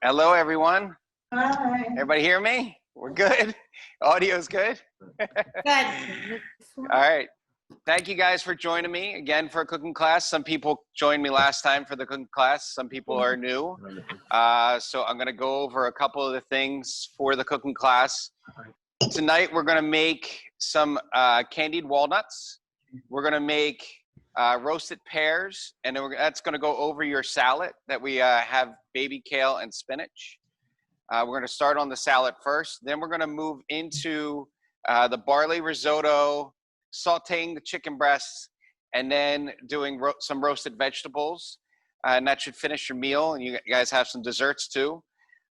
Hello, everyone. Hi. Everybody hear me? We're good. Audio's good. Good. All right. Thank you guys for joining me again for a cooking class. Some people joined me last time for the cooking class. Some people are new. So I'm going to go over a couple of the things for the cooking class. Tonight, we're going to make some candied walnuts. We're going to make roasted pears, and then that's going to go over your salad that we have baby kale and spinach. We're going to start on the salad first. Then we're going to move into the barley risotto, sauteing the chicken breasts, and then doing some roasted vegetables. And that should finish your meal, and you guys have some desserts too.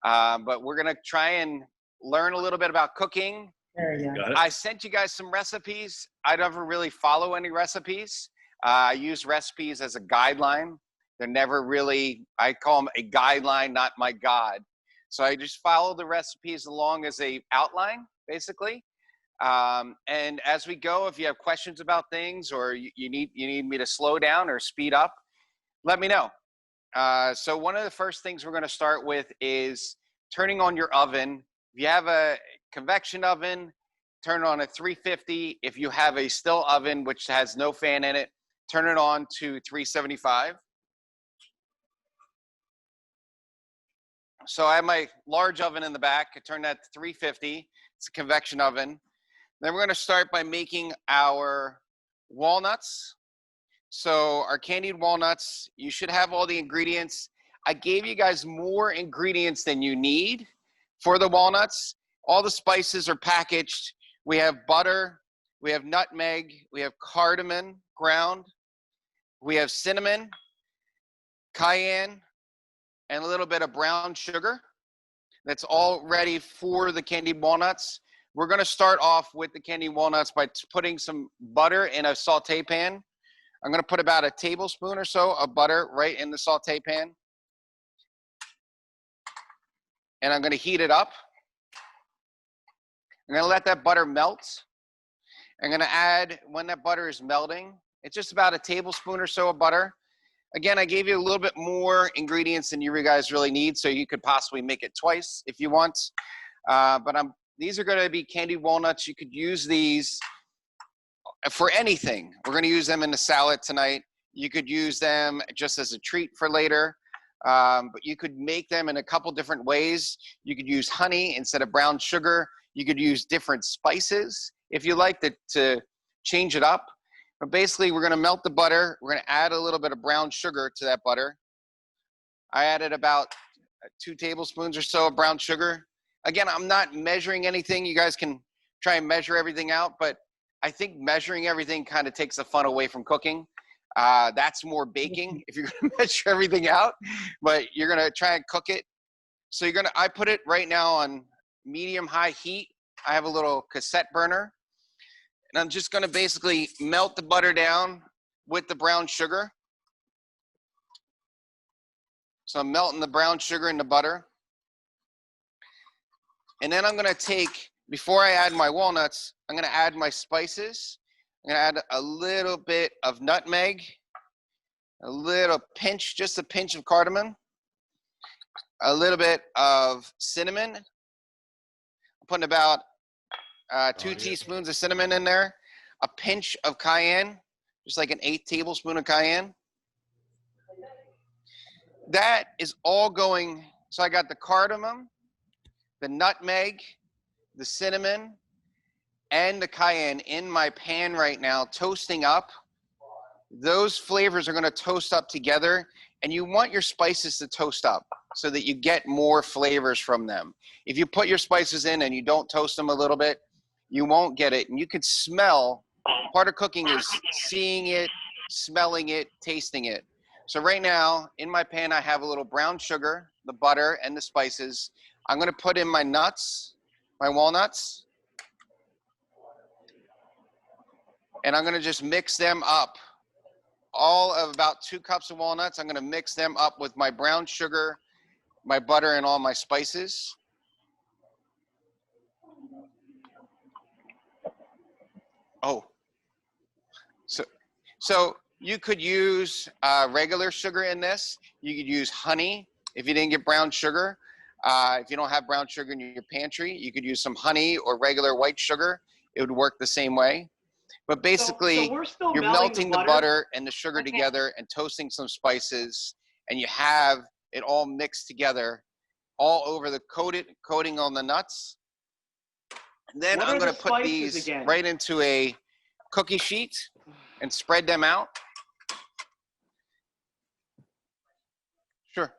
But we're going to try and learn a little bit about cooking. There you go. I sent you guys some recipes. I never really follow any recipes. I use recipes as a guideline. They're never really, I call them a guideline, not my God. So I just follow the recipes along as a outline, basically. And as we go, if you have questions about things or you need me to slow down or speed up, let me know. So one of the first things we're going to start with is turning on your oven. If you have a convection oven, turn it on at 350. If you have a still oven, which has no fan in it, turn it on to 375. So I have my large oven in the back. I turn that to 350. It's a convection oven. Then we're going to start by making our walnuts. So our candied walnuts, you should have all the ingredients. I gave you guys more ingredients than you need for the walnuts. All the spices are packaged. We have butter, we have nutmeg, we have cardamom ground, we have cinnamon, cayenne, and a little bit of brown sugar. That's all ready for the candied walnuts. We're going to start off with the candied walnuts by putting some butter in a saute pan. I'm going to put about a tablespoon or so of butter right in the saute pan. And I'm going to heat it up. I'm going to let that butter melt. I'm going to add, when that butter is melting, it's just about a tablespoon or so of butter. Again, I gave you a little bit more ingredients than you guys really need, so you could possibly make it twice if you want. But these are going to be candied walnuts. You could use these for anything. We're going to use them in the salad tonight. You could use them just as a treat for later. But you could make them in a couple different ways. You could use honey instead of brown sugar. You could use different spices if you like to change it up. But basically, we're going to melt the butter. We're going to add a little bit of brown sugar to that butter. I added about 2 tablespoons or so of brown sugar. Again, I'm not measuring anything. You guys can try and measure everything out, but I think measuring everything kind of takes the fun away from cooking. That's more baking if you're going to measure everything out, but you're going to try and cook it. So I put it right now on medium-high heat. I have a little cassette burner, and I'm just going to basically melt the butter down with the brown sugar. So I'm melting the brown sugar in the butter. And then I'm going to take, before I add my walnuts, I'm going to add my spices. I'm going to add a little bit of nutmeg, a little pinch, just a pinch of cardamom, a little bit of cinnamon. I'm putting about 2 teaspoons of cinnamon in there, a pinch of cayenne, just like an 1/8 tablespoon of cayenne. That is all going, so I got the cardamom, the nutmeg, the cinnamon, and the cayenne in my pan right now, toasting up. Those flavors are going to toast up together, and you want your spices to toast up so that you get more flavors from them. If you put your spices in and you don't toast them a little bit, you won't get it. And you could smell, part of cooking is seeing it, smelling it, tasting it. So right now, in my pan, I have a little brown sugar, the butter, and the spices. I'm going to put in my nuts, my walnuts, and I'm going to just mix them up. All of about 2 cups of walnuts, I'm going to mix them up with my brown sugar, my butter, and all my spices. Oh, so you could use regular sugar in this. You could use honey. If you didn't get brown sugar, if you don't have brown sugar in your pantry, you could use some honey or regular white sugar. It would work the same way. But basically, so we're still you're melting the butter and the sugar Okay. together and toasting some spices, and you have it all mixed together all over the coating on the nuts. And then What I'm are going the to put spices these again? right into a cookie sheet and spread them out. Sure.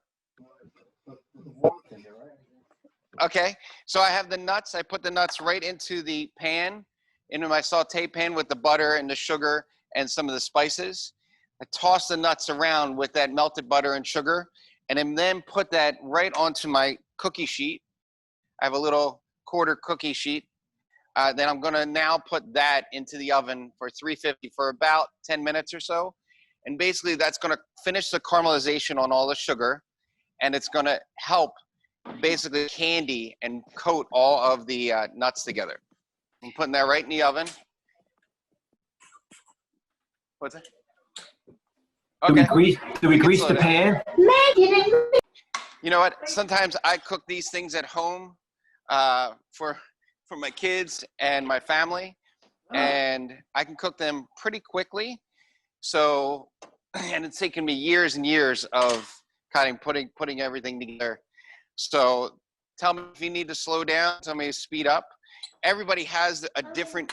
Okay, so I have the nuts. I put the nuts right into the pan, into my saute pan with the butter and the sugar and some of the spices. I toss the nuts around with that melted butter and sugar, and then put that right onto my cookie sheet. I have a little quarter cookie sheet. Then I'm gonna now put that into the oven for 350 for about 10 minutes or so. And basically that's gonna finish the caramelization on all the sugar, and it's gonna help basically candy and coat all of the nuts together. I'm putting that right in the oven. What's that? Okay. Do we grease the pan? You know what? Sometimes I cook these things at home for my kids and my family, and I can cook them pretty quickly. So, and it's taken me years and years of putting everything together. So, tell me if you need to slow down. Tell me to speed up. Everybody has a different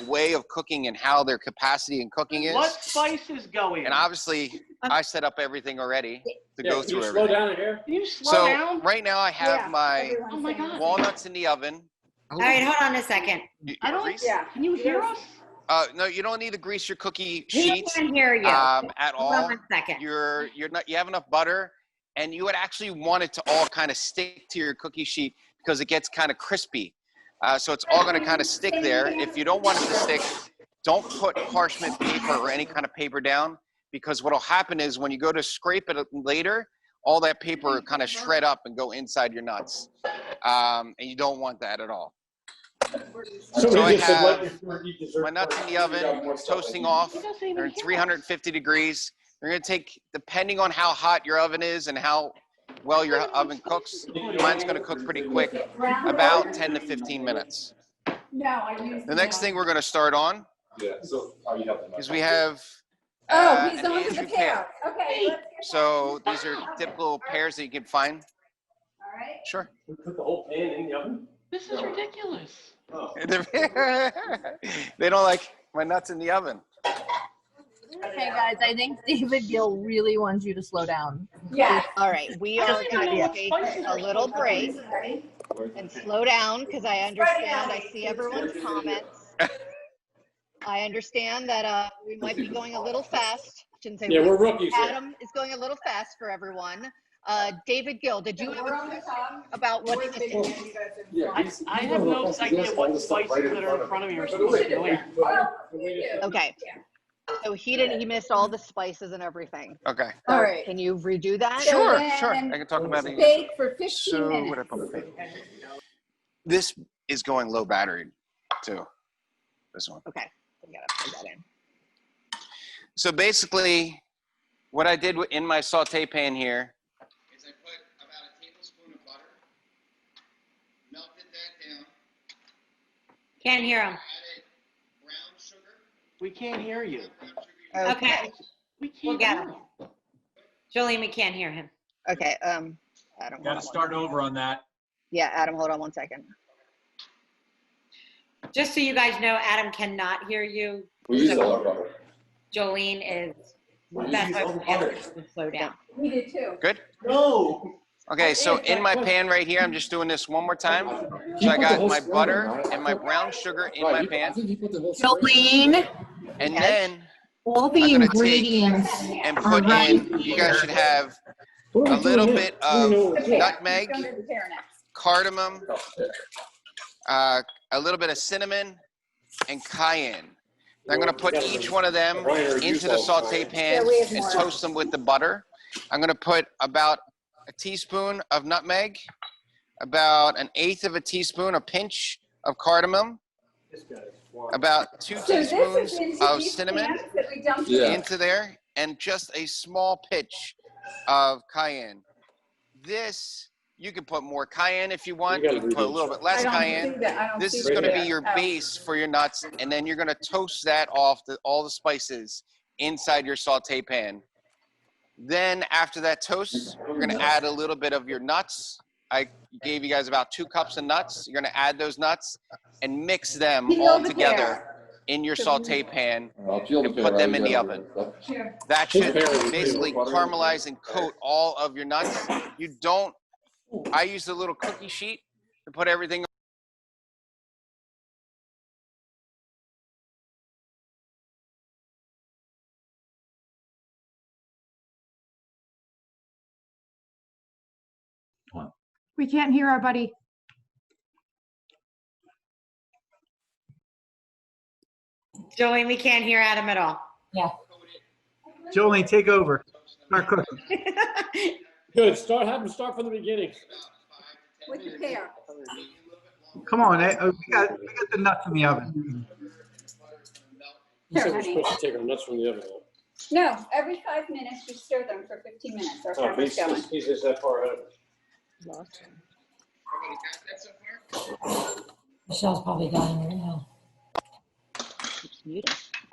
way of cooking and how their capacity in cooking is. What spices go in? And obviously, I set up everything already to go through Slow everything. down here. Can you slow So down? right now I have my Oh my God. walnuts in the oven. All right, hold on a second. I don't. Grease? Can you hear us? No, you don't need to grease your cookie He sheets can't hear you. at Hold on all. one second. You have enough butter, and you would actually want it to all kind of stick to your cookie sheet because it gets kind of crispy. So it's all going to kind of stick there. If you don't want it to stick, don't put parchment paper or any kind of paper down, because what will happen is when you go to scrape it later, all that paper will kind of shred up and go inside your nuts. And you don't want that at all. So I have my nuts in the oven, toasting off. They're in 350 degrees. They're going to take, depending on how hot your oven is and how well your oven cooks, mine's going to cook pretty quick, about 10 to 15 minutes. The next thing we're going to start on is we have He's an on to the Andrew pear. Okay. let's get So these are typical pears that you can find. All right. Sure. Put the whole pan in the oven? This is ridiculous. Oh. They don't like my nuts in the oven. Okay, guys, I think David Gill really wants you to slow down. Yeah. All right, we I are don't even going know to what take spices a are little supposed to break be. and slow down because I understand, I see everyone's comments. I understand that we might be going a little fast. Shouldn't say Yeah, we. we're rookies here. Adam is going a little fast for everyone. David Gill, did you have We're a on the question top. about what We're he the big just ones, you guys are- I have no idea what spices that are in front of me are supposed to go in. Oh, we do. Okay. So he missed all the spices and everything. Okay. So All right. can you redo that? Sure, then sure. I can talk about it. Bake for 15 So minutes. what I put my paper? This is going low battery too. This one. Okay, we gotta plug that in. So basically, what I did in my saute pan here is I put about a tablespoon of butter, melted that down, Can't hear him. added brown sugar. We can't hear you. Okay, We we'll can't get hear him. you. Jolene, we can't hear him. Okay, Adam, hold Got on to start one over on that. second. Yeah, Adam, hold on 1 second. Just so you guys know, Adam cannot hear you. We use So a lot of rubber. Jolene is, that's why we asked her to slow down. We did too. Good? No. Okay, so in my pan right here, I'm just doing this one more time. So I got my butter and my brown sugar in my pan. Jolene, And then all the I'm gonna take ingredients and are put right in, you guys should have a little bit of nutmeg, Go to the pear next. cardamom, a little bit of cinnamon, and cayenne. I'm gonna put each one of them into the saute pan and toast them with the butter. I'm gonna put about a teaspoon of nutmeg, about 1/8 of a teaspoon, a pinch of cardamom, about 2 So this teaspoons is into of these cinnamon cans that we dumped Yeah. into there, and just a small pitch of cayenne. this, you can put more cayenne if you want. You You gotta can put a redo little the bit less I don't cayenne. see that. I don't This see is that going to be there. your Oh. base for your nuts, and then you're going to toast that off all the spices inside your saute pan. Then after that toast, you're going to add a little bit of your nuts. I gave you guys about 2 cups of nuts. You're going to add those nuts and mix them Peel all the together pear. in your saute pan I'll peel the and pear put out, them you in the gotta oven. do it. Here. That This should pear is basically butter. caramelize and coat all of your nuts. You don't, I use a little cookie sheet to put everything. We can't hear our buddy. Jolene, we can't hear Adam at all. Jolene, take over. Start cooking. Good, have them start from the beginning. With the pear. Come on, we got the nuts in the oven. You Here, said we're honey. supposed to take our nuts from the oven. No, every 5 minutes you stir them for 15 minutes. Our Oh, pepper's going. he's just that far ahead. Michelle's probably dying right now.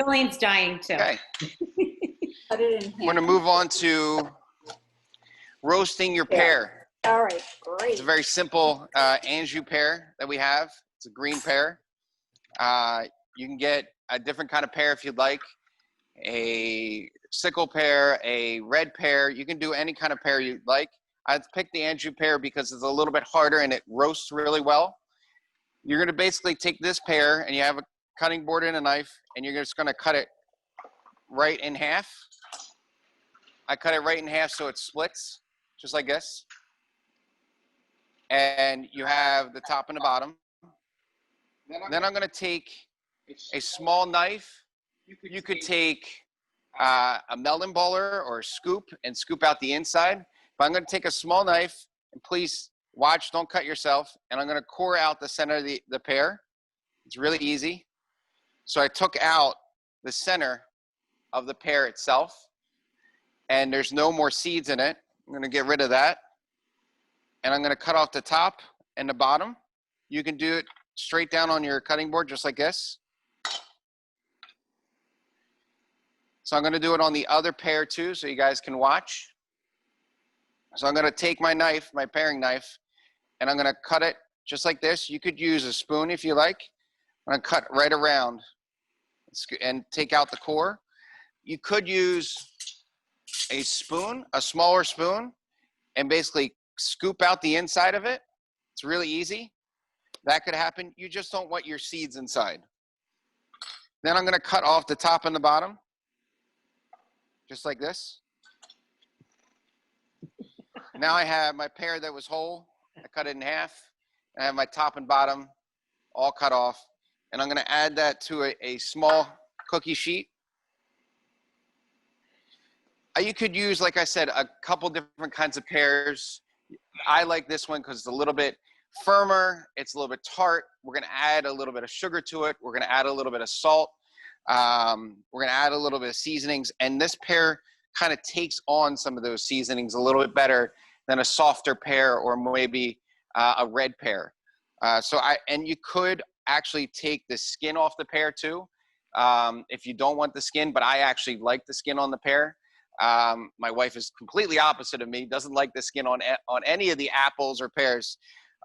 Jolene's dying too. Okay, Put it in we're here. going to move on to roasting your pear. All right, It's great. a very simple Anjou pear that we have. It's a green pear. You can get a different kind of pear if you'd like. A sickle pear, a red pear. You can do any kind of pear you'd like. I picked the Anjou pear because it's a little bit harder and it roasts really well. You're going to basically take this pear and you have a cutting board and a knife, and you're just going to cut it right in half. I cut it right in half so it splits, just like this. And you have the top and the bottom. Then I'm going to take a small knife. You could take a melon baller or a scoop and scoop out the inside. But I'm going to take a small knife, and please watch, don't cut yourself. And I'm going to core out the center of the pear. It's really easy. So I took out the center of the pear itself, and there's no more seeds in it. I'm going to get rid of that. And I'm going to cut off the top and the bottom. You can do it straight down on your cutting board, just like this. So I'm going to do it on the other pear too, so you guys can watch. So I'm going to take my knife, my paring knife, and I'm going to cut it just like this. You could use a spoon if you like. I'm going to cut right around and take out the core. You could use a spoon, a smaller spoon, and basically scoop out the inside of it. It's really easy. That could happen. You just don't want your seeds inside. Then I'm going to cut off the top and the bottom, just like this. Now I have my pear that was whole. I cut it in half. I have my top and bottom all cut off. And I'm going to add that to a small cookie sheet. You could use, like I said, a couple different kinds of pears. I like this one because it's a little bit firmer. It's a little bit tart. We're going to add a little bit of sugar to it. We're going to add a little bit of salt. We're going to add a little bit of seasonings. And this pear kind of takes on some of those seasonings a little bit better than a softer pear or maybe a red pear. And you could actually take the skin off the pear too, if you don't want the skin, but I actually like the skin on the pear. My wife is completely opposite of me, doesn't like the skin on any of the apples or pears.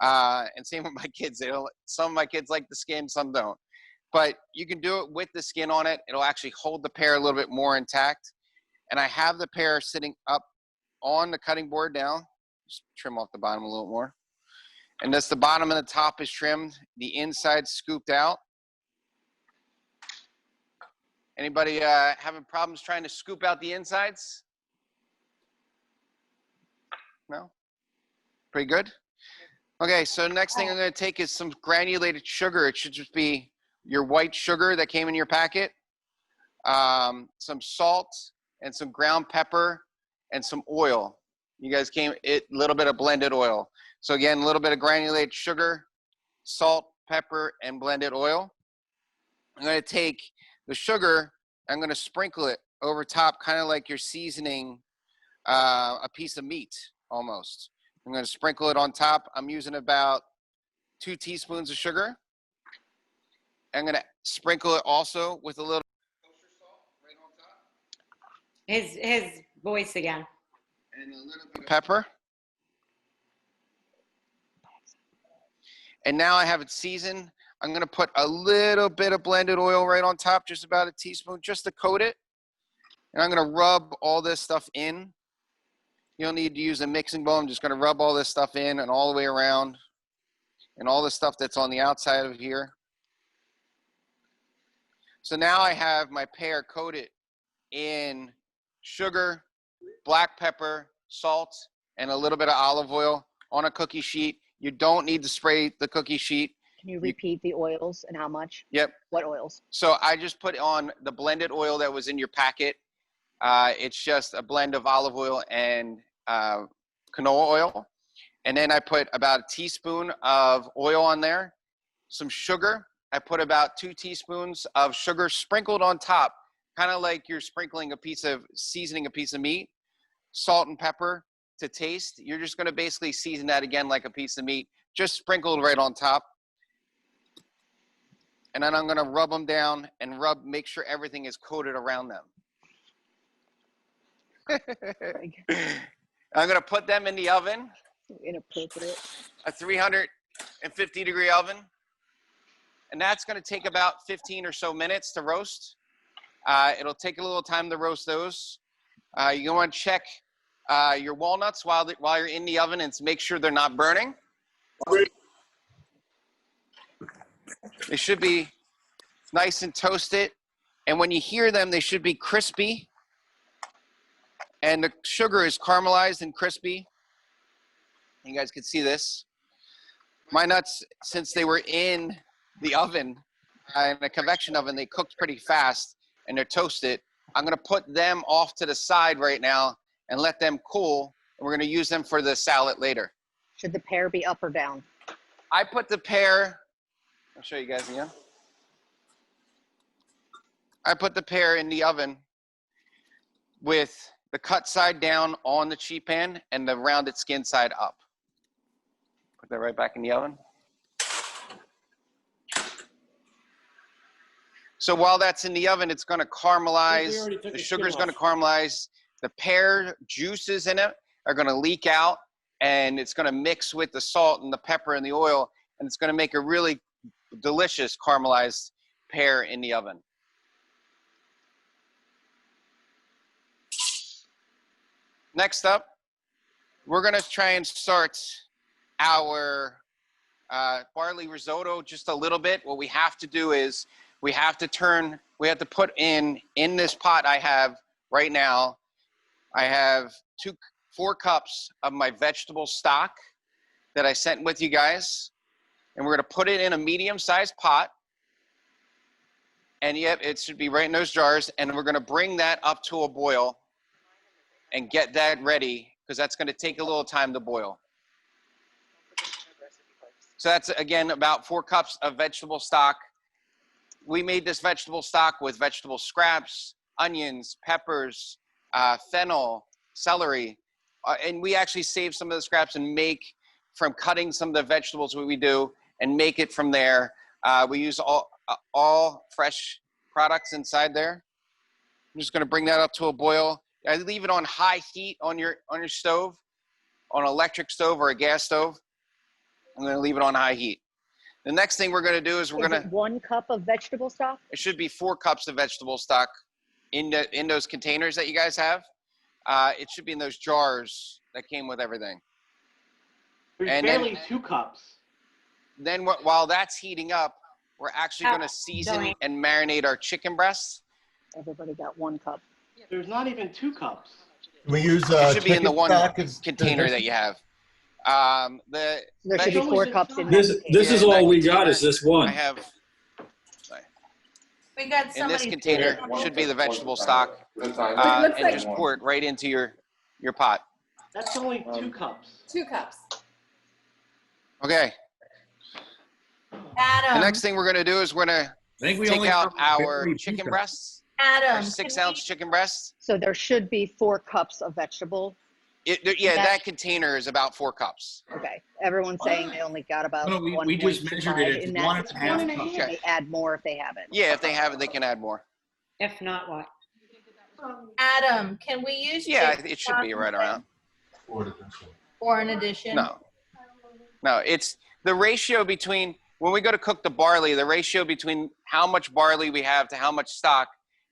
And same with my kids. Some of my kids like the skin, some don't. But you can do it with the skin on it. It'll actually hold the pear a little bit more intact. And I have the pear sitting up on the cutting board now. Just trim off the bottom a little more. And that's the bottom and the top is trimmed, the inside scooped out. Anybody having problems trying to scoop out the insides? No? Pretty good? Okay, so the next thing I'm going to take is some granulated sugar. It should just be your white sugar that came in your packet, some salt, and some ground pepper, and some oil. You guys a little bit of blended oil. So again, a little bit of granulated sugar, salt, pepper, and blended oil. I'm going to take the sugar, I'm going to sprinkle it over top, kind of like you're seasoning a piece of meat almost. I'm going to sprinkle it on top. I'm using about 2 teaspoons of sugar. I'm going to sprinkle it also with a little kosher salt right on top. His voice again. And a little bit of pepper. And now I have it seasoned. I'm going to put a little bit of blended oil right on top, just about a teaspoon, just to coat it. And I'm going to rub all this stuff in. You don't need to use a mixing bowl. I'm just going to rub all this stuff in and all the way around, and all the stuff that's on the outside of here. So now I have my pear coated in sugar, black pepper, salt, and a little bit of olive oil on a cookie sheet. You don't need to spray the cookie sheet. Can you repeat the oils and how much? Yep. What oils? So I just put on the blended oil that was in your packet. It's just a blend of olive oil and canola oil. And then I put about a teaspoon of oil on there, some sugar. I put about 2 teaspoons of sugar sprinkled on top, kind of like you're sprinkling seasoning a piece of meat, salt and pepper to taste. You're just going to basically season that again like a piece of meat, just sprinkled right on top. And then I'm going to rub them down and make sure everything is coated around them. I'm going to put them in the oven, Inappropriate. a 350-degree oven. And that's going to take about 15 or so minutes to roast. It'll take a little time to roast those. You want to check your walnuts while you're in the oven and make sure they're not burning. They should be nice and toasted. And when you hear them, they should be crispy. And the sugar is caramelized and crispy. You guys can see this. My nuts, since they were in the oven, in a convection oven, they cooked pretty fast and they're toasted. I'm going to put them off to the side right now and let them cool. And we're going to use them for the salad later. Should the pear be up or down? I put the pear, I'll show you guys again. I put the pear in the oven with the cut side down on the sheet pan and the rounded skin side up. Put that right back in the oven. So while that's in the oven, it's going to caramelize. The sugar is going to caramelize. The pear juices in it are going to leak out, and it's going to mix with the salt and the pepper and the oil, and it's going to make a really delicious caramelized pear in the oven. Next up, we're going to try and start our barley risotto just a little bit. What we have to do is we have to put in this pot I have right now, I have 4 cups of my vegetable stock that I sent with you guys. And we're going to put it in a medium-sized pot. And yep, it should be right in those jars. And we're going to bring that up to a boil and get that ready, because that's going to take a little time to boil. So that's, again, about 4 cups of vegetable stock. We made this vegetable stock with vegetable scraps, onions, peppers, fennel, celery. And we actually save some of the scraps and make from cutting some of the vegetables we do and make it from there. We use all fresh products inside there. I'm just going to bring that up to a boil. I leave it on high heat on your stove, on an electric stove or a gas stove. I'm going to leave it on high heat. The next thing we're going to do is we're going to 1 cup of vegetable stock. It should be 4 cups of vegetable stock in those containers that you guys have. It should be in those jars that came with everything. There's barely 2 cups. Then while that's heating up, we're actually going to season and marinate our chicken breasts. Everybody got 1 cup. There's not even 2 cups. We use it should be in the chicken one stock container that you have. There should be 4 cups in This is all we got is this one. I have, We got in somebody. this container should be the vegetable stock. looks And like- just pour it right into your pot. That's only 2 cups. 2 cups. Okay. Adam. The next thing we're going to do is we're going to take out our chicken breasts. Our Adam. 6-ounce chicken breasts. So there should be 4 cups of vegetable Yeah, that container is about 4 cups. Okay. Everyone's saying they only got about No, we just measured it. It's 1.5 cups. They add more if they have it. Yeah, if they have it, they can add more. If not, what? Adam, can we use? Yeah, chicken it should be stock right around. for an addition? No, it's the ratio between, when we go to cook the barley, the ratio between how much barley we have to how much stock,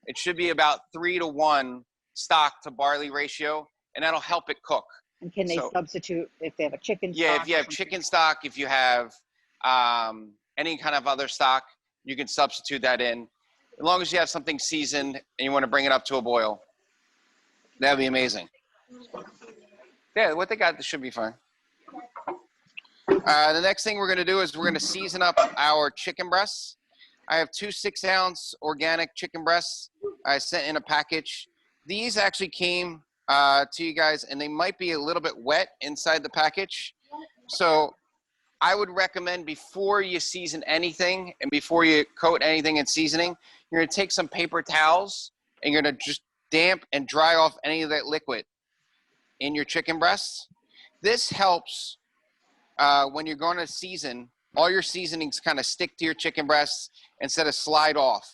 it should be about 3-to-1 stock to barley ratio, and that'll help it cook. And can they substitute if they have a chicken stock? Yeah, if you have chicken stock, if you have any kind of other stock, you can substitute that in. As long as you have something seasoned and you want to bring it up to a boil, that'd be amazing. Yeah, what they got, this should be fine. The next thing we're going to do is we're going to season up our chicken breasts. I have 2 6-ounce organic chicken breasts I sent in a package. These actually came to you guys, and they might be a little bit wet inside the package. So I would recommend before you season anything and before you coat anything in seasoning, you're going to take some paper towels and you're going to just damp and dry off any of that liquid in your chicken breasts. This helps when you're going to season, all your seasonings kind of stick to your chicken breasts instead of slide off.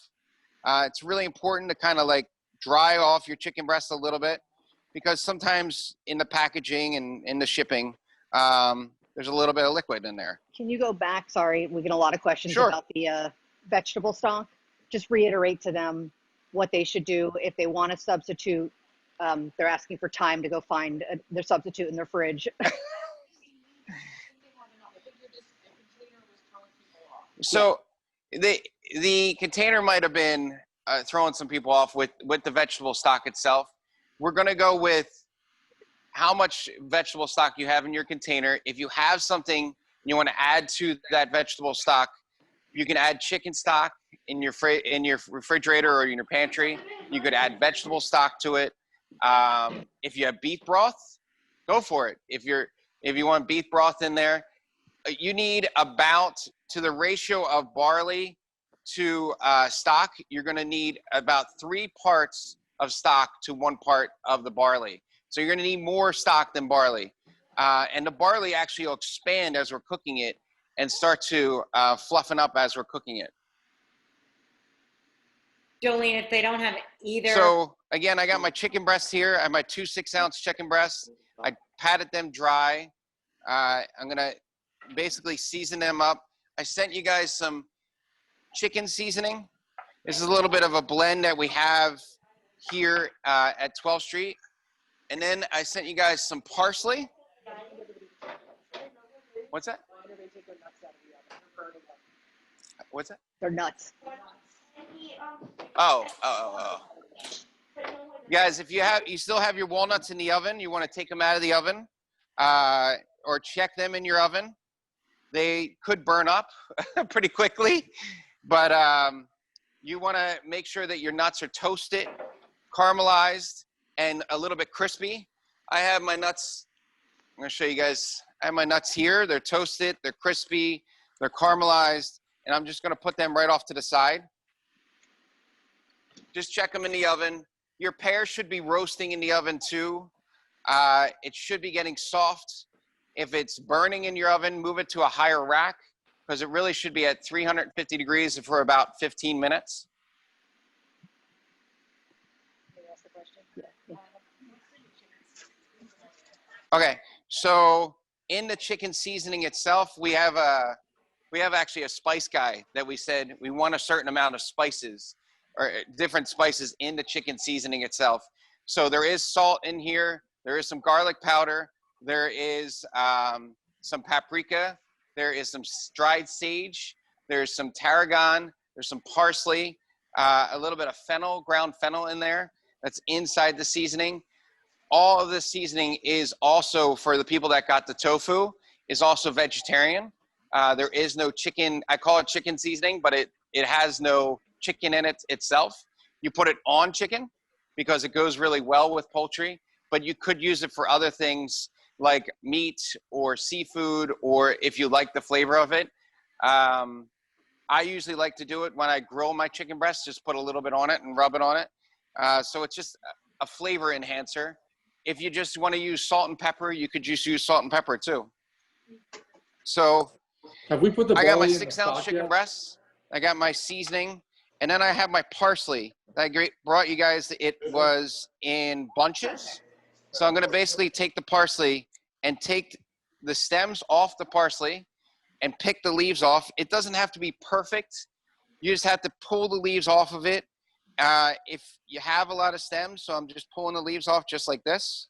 It's really important to kind of like dry off your chicken breast a little bit, because sometimes in the packaging and in the shipping, there's a little bit of liquid in there. Can you go back? Sorry, we get a lot of questions about the vegetable stock. Just reiterate to them what they should do if they want to substitute. They're asking for time to go find their substitute in their fridge. So the container might have been throwing some people off with the vegetable stock itself. We're going to go with how much vegetable stock you have in your container. If you have something you want to add to that vegetable stock, you can add chicken stock in your refrigerator or in your pantry. You could add vegetable stock to it. If you have beef broth, go for it. If you want beef broth in there, you need about, to the ratio of barley to stock, you're going to need about 3 parts of stock to 1 part of the barley. So you're going to need more stock than barley. And the barley actually will expand as we're cooking it and start to fluffen up as we're cooking it. Jolene, if they don't have either. So again, I got my chicken breasts here. I have my 2 6-ounce chicken breasts. I patted them dry. I'm going to basically season them up. I sent you guys some chicken seasoning. This is a little bit of a blend that we have here at 12th Street. And then I sent you guys some parsley. What's that? What's that? They're nuts. Oh. Guys, if you still have your walnuts in the oven, you want to take them out of the oven or check them in your oven. They could burn up pretty quickly, but you want to make sure that your nuts are toasted, caramelized, and a little bit crispy. I have my nuts. I'm going to show you guys. I have my nuts here. They're toasted, they're crispy, they're caramelized, and I'm just going to put them right off to the side. Just check them in the oven. Your pear should be roasting in the oven too. It should be getting soft. If it's burning in your oven, move it to a higher rack, because it really should be at 350 degrees for about 15 minutes. Okay, so in the chicken seasoning itself, we have actually a spice guide that we said we want a certain amount of spices or different spices in the chicken seasoning itself. So there is salt in here. There is some garlic powder. There is some paprika. There is some dried sage. There's some tarragon. There's some parsley, a little bit of fennel, ground fennel in there. That's inside the seasoning. All of this seasoning is also, for the people that got the tofu, is also vegetarian. There is no chicken. I call it chicken seasoning, but it has no chicken in it itself. You put it on chicken because it goes really well with poultry, but you could use it for other things like meat or seafood, or if you like the flavor of it. I usually like to do it when I grill my chicken breast, just put a little bit on it and rub it on it. So it's just a flavor enhancer. if you just want to use salt and pepper, you could just use salt and pepper too. So Have we put the I got my barley in the 6-ounce stock chicken yet? breasts. I got my seasoning, and then I have my parsley that I brought you guys. It was in bunches. So I'm going to basically take the parsley and take the stems off the parsley and pick the leaves off. It doesn't have to be perfect. You just have to pull the leaves off of it. If you have a lot of stems, so I'm just pulling the leaves off just like this.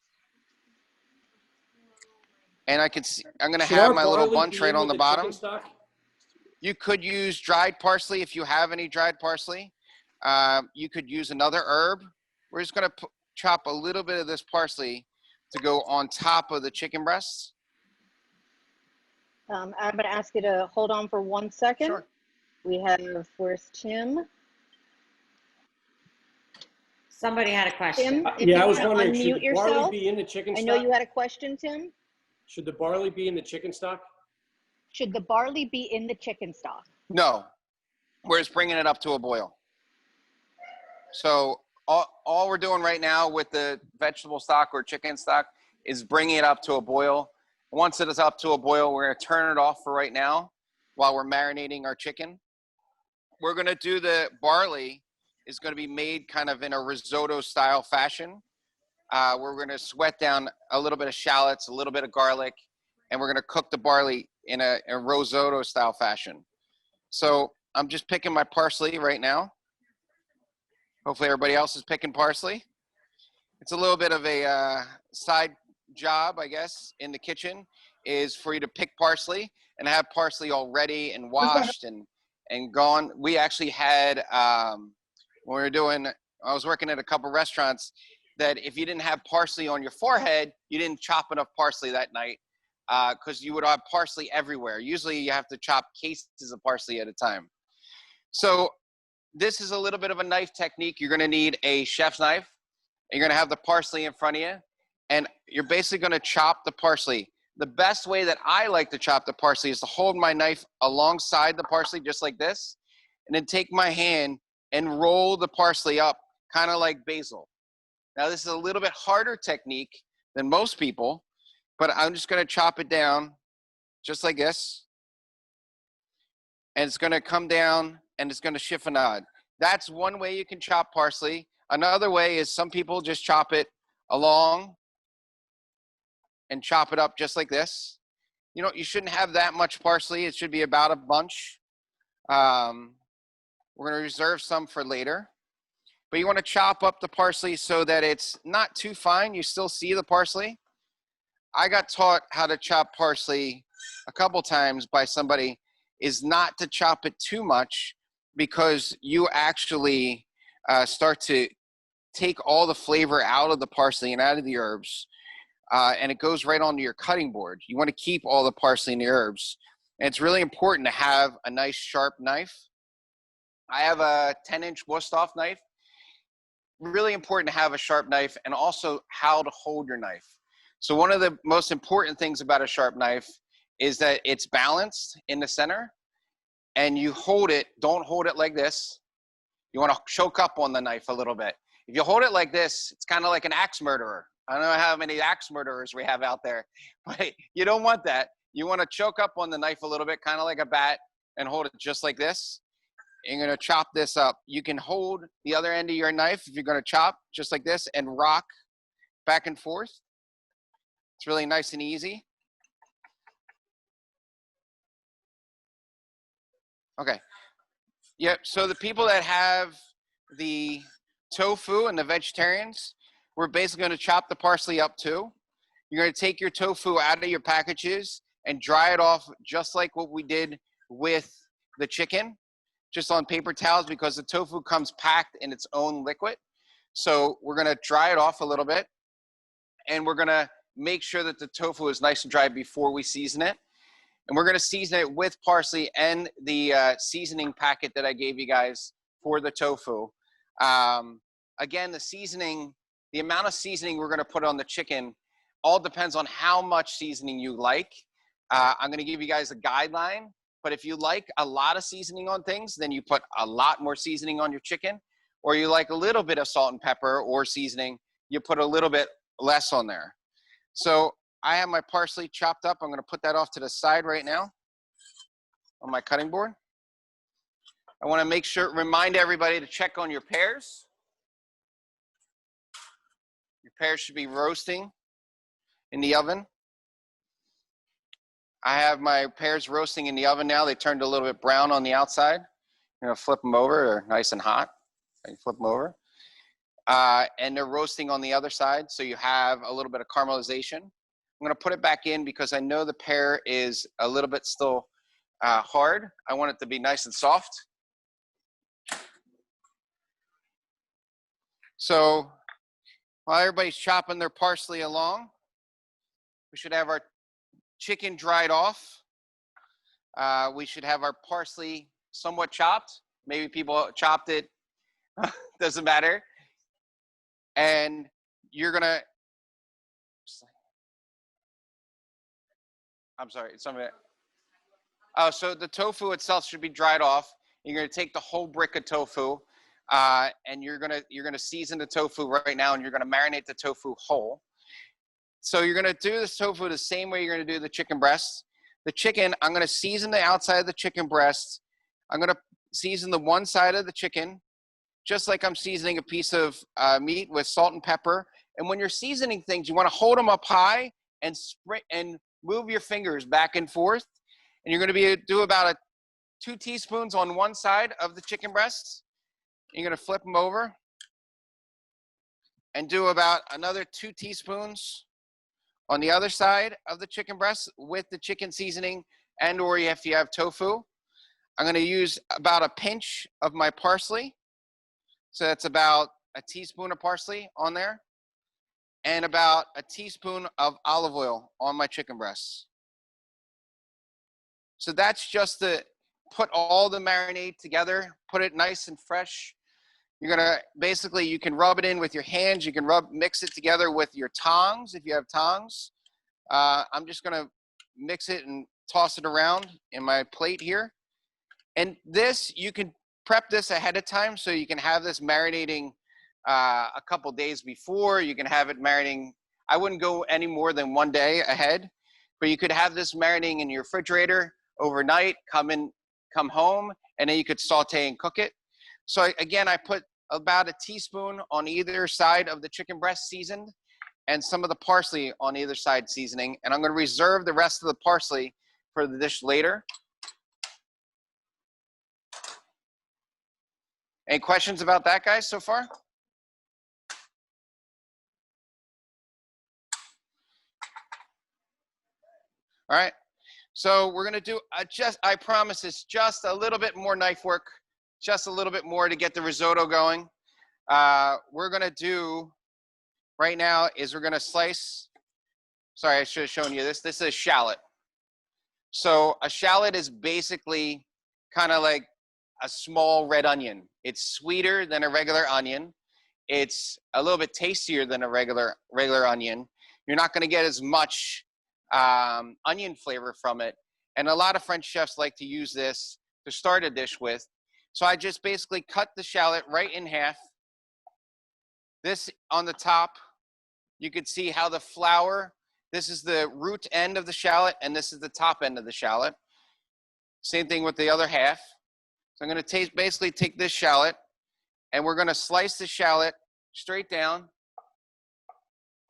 And I can see, I'm going to have my little bunch right on the bottom. You could use dried parsley if you have any dried parsley. You could use another herb. We're just going to chop a little bit of this parsley to go on top of the chicken breasts. I'm going to ask you to hold on for 1 second. Sure. We have, where's Tim? Somebody had a question. Tim, if Yeah, you I was wanna wondering, unmute should barley yourself. be in the chicken I stock? know you had a question, Tim. Should the barley be in the chicken stock? Should the barley be in the chicken stock? No, we're just bringing it up to a boil. So all we're doing right now with the vegetable stock or chicken stock is bringing it up to a boil. Once it is up to a boil, we're going to turn it off for right now while we're marinating our chicken. We're going to do the barley is going to be made kind of in a risotto style fashion. We're going to sweat down a little bit of shallots, a little bit of garlic, and we're going to cook the barley in a risotto style fashion. So I'm just picking my parsley right now. Hopefully everybody else is picking parsley. It's a little bit of a side job, I guess, in the kitchen is for you to pick parsley and have parsley all ready and washed and gone. We actually had, when we were doing, I was working at a couple restaurants, that if you didn't have parsley on your forehead, you didn't chop enough parsley that night because you would have parsley everywhere. Usually you have to chop cases of parsley at a time. So this is a little bit of a knife technique. You're going to need a chef's knife. You're going to have the parsley in front of you, and you're basically going to chop the parsley. The best way that I like to chop the parsley is to hold my knife alongside the parsley just like this, and then take my hand and roll the parsley up, kind of like basil. Now, this is a little bit harder technique than most people, but I'm just going to chop it down just like this. And it's going to come down and it's going to chiffonade. That's one way you can chop parsley. Another way is some people just chop it along and chop it up just like this. You know, you shouldn't have that much parsley. It should be about a bunch. We're going to reserve some for later. But you want to chop up the parsley so that it's not too fine. You still see the parsley. I got taught how to chop parsley a couple times by somebody is not to chop it too much because you actually start to take all the flavor out of the parsley and out of the herbs. And it goes right onto your cutting board. You want to keep all the parsley and the herbs. And it's really important to have a nice sharp knife. I have a 10-inch Wusthof knife. Really important to have a sharp knife and also how to hold your knife. So one of the most important things about a sharp knife is that it's balanced in the center and you hold it, don't hold it like this. You want to choke up on the knife a little bit. If you hold it like this, it's kind of like an axe murderer. I don't know how many axe murderers we have out there, but you don't want that. You want to choke up on the knife a little bit, kind of like a bat, and hold it just like this. And you're going to chop this up. You can hold the other end of your knife if you're going to chop just like this and rock back and forth. It's really nice and easy. Okay. Yep. So the people that have the tofu and the vegetarians, we're basically going to chop the parsley up too. You're going to take your tofu out of your packages and dry it off just like what we did with the chicken, just on paper towels because the tofu comes packed in its own liquid. So we're going to dry it off a little bit and we're going to make sure that the tofu is nice and dry before we season it. And we're going to season it with parsley and the seasoning packet that I gave you guys for the tofu. Again, the seasoning, the amount of seasoning we're going to put on the chicken all depends on how much seasoning you like. I'm going to give you guys a guideline, but if you like a lot of seasoning on things, then you put a lot more seasoning on your chicken. Or you like a little bit of salt and pepper or seasoning, you put a little bit less on there. So I have my parsley chopped up. I'm gonna put that off to the side right now on my cutting board. I wanna remind everybody to check on your pears. Your pears should be roasting in the oven. I have my pears roasting in the oven now. They turned a little bit brown on the outside. I'm gonna flip them over, they're nice and hot. You flip them over. And they're roasting on the other side, so you have a little bit of caramelization. I'm gonna put it back in because I know the pear is a little bit still hard. I want it to be nice and soft. So while everybody's chopping their parsley along, we should have our chicken dried off. We should have our parsley somewhat chopped. Maybe people chopped it, doesn't matter. And you're gonna, I'm sorry, oh, so the tofu itself should be dried off. You're gonna take the whole brick of tofu, and you're gonna season the tofu right now, and you're gonna marinate the tofu whole. So you're gonna do this tofu the same way you're gonna do the chicken breast. The chicken, I'm gonna season the outside of the chicken breast. I'm gonna season the one side of the chicken, just like I'm seasoning a piece of meat with salt and pepper. And when you're seasoning things, you wanna hold them up high and move your fingers back and forth. And you're gonna do about 2 teaspoons on one side of the chicken breast. You're gonna flip them over and do about another 2 teaspoons on the other side of the chicken breast with the chicken seasoning and or if you have tofu. I'm gonna use about a pinch of my parsley. So that's about a teaspoon of parsley on there and about a teaspoon of olive oil on my chicken breasts. So that's just to put all the marinade together, put it nice and fresh. You're gonna, basically you can rub it in with your hands, you can mix it together with your tongs if you have tongs. I'm just gonna mix it and toss it around in my plate here. And this, you can prep this ahead of time so you can have this marinating a couple days before. You can have it marinating, I wouldn't go any more than 1 day ahead, but you could have this marinating in your refrigerator overnight, come home, and then you could saute and cook it. So again, I put about a teaspoon on either side of the chicken breast seasoned and some of the parsley on either side seasoning. And I'm gonna reserve the rest of the parsley for the dish later. Any questions about that, guys, so far? All right, so we're gonna do, I promise it's just a little bit more knife work, just a little bit more to get the risotto going. We're gonna do, right now, is we're gonna slice, sorry, I should have shown you this. This is shallot. So a shallot is basically kind of like a small red onion. It's sweeter than a regular onion. It's a little bit tastier than a regular onion. You're not gonna get as much onion flavor from it. And a lot of French chefs like to use this to start a dish with. So I just basically cut the shallot right in half. This on the top, you could see how the flour, this is the root end of the shallot and this is the top end of the shallot. Same thing with the other half. So I'm gonna basically take this shallot and we're gonna slice the shallot straight down,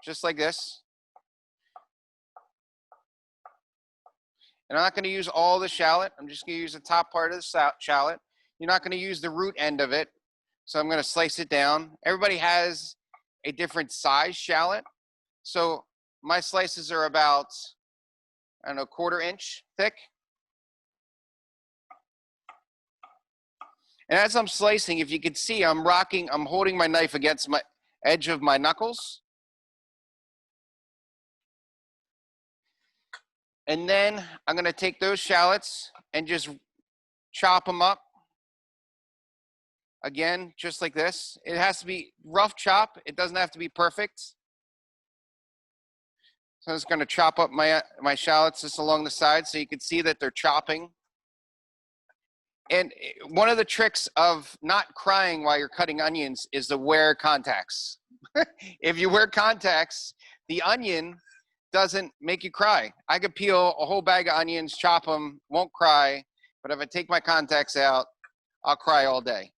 just like this. And I'm not gonna use all the shallot. I'm just gonna use the top part of the shallot. You're not gonna use the root end of it. So I'm gonna slice it down. Everybody has a different size shallot. So my slices are about, I don't know, 1/4 inch thick. And as I'm slicing, if you can see, I'm holding my knife against my edge of my knuckles. And then I'm gonna take those shallots and just chop them up. Again, just like this. It has to be rough chop. It doesn't have to be perfect. So I'm just gonna chop up my shallots just along the side so you can see that they're chopping. And one of the tricks of not crying while you're cutting onions is to wear contacts. if you wear contacts, the onion doesn't make you cry. I could peel a whole bag of onions, chop them, won't cry. But if I take my contacts out, I'll cry all day.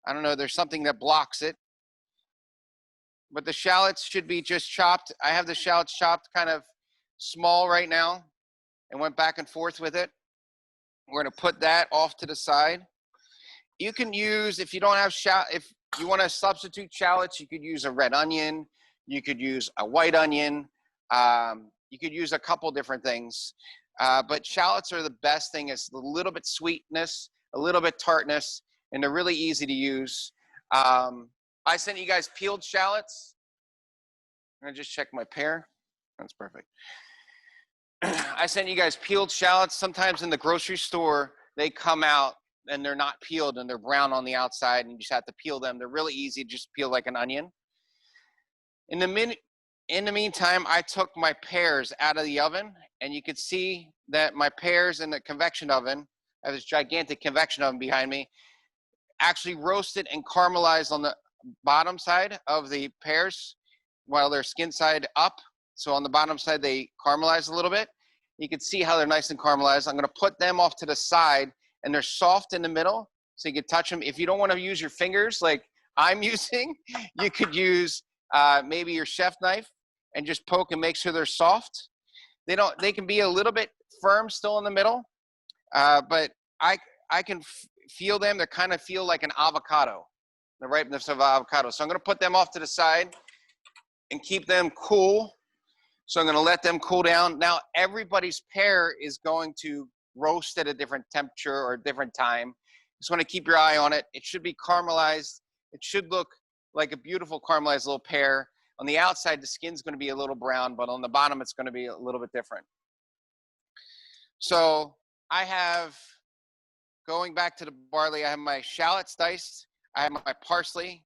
I don't know, there's something that blocks it. But the shallots should be just chopped. I have the shallots chopped kind of small right now and went back and forth with it. We're gonna put that off to the side. You can use, if you don't have if you wanna substitute shallots, you could use a red onion, you could use a white onion, you could use a couple different things. But shallots are the best thing. It's a little bit sweetness, a little bit tartness, and they're really easy to use. I sent you guys peeled shallots. I'm gonna just check my pear. That's perfect. I sent you guys peeled shallots. Sometimes in the grocery store, they come out and they're not peeled and they're brown on the outside and you just have to peel them. They're really easy to just peel like an onion. In the meantime, I took my pears out of the oven and you could see that my pears in the convection oven, I have this gigantic convection oven behind me, actually roasted and caramelized on the bottom side of the pears while they're skin side up. So on the bottom side, they caramelize a little bit. You can see how they're nice and caramelized. I'm gonna put them off to the side and they're soft in the middle so you can touch them. If you don't wanna use your fingers like I'm using, you could use maybe your chef knife and just poke and make sure they're soft. They can be a little bit firm still in the middle, but I can feel them. They kind of feel like an avocado, the ripeness of avocado. So I'm gonna put them off to the side and keep them cool. So I'm gonna let them cool down. Now everybody's pear is going to roast at a different temperature or a different time. Just wanna keep your eye on it. It should be caramelized. It should look like a beautiful caramelized little pear. On the outside, the skin's gonna be a little brown, but on the bottom, it's gonna be a little bit different. So I have, going back to the barley, I have my shallots diced. I have my parsley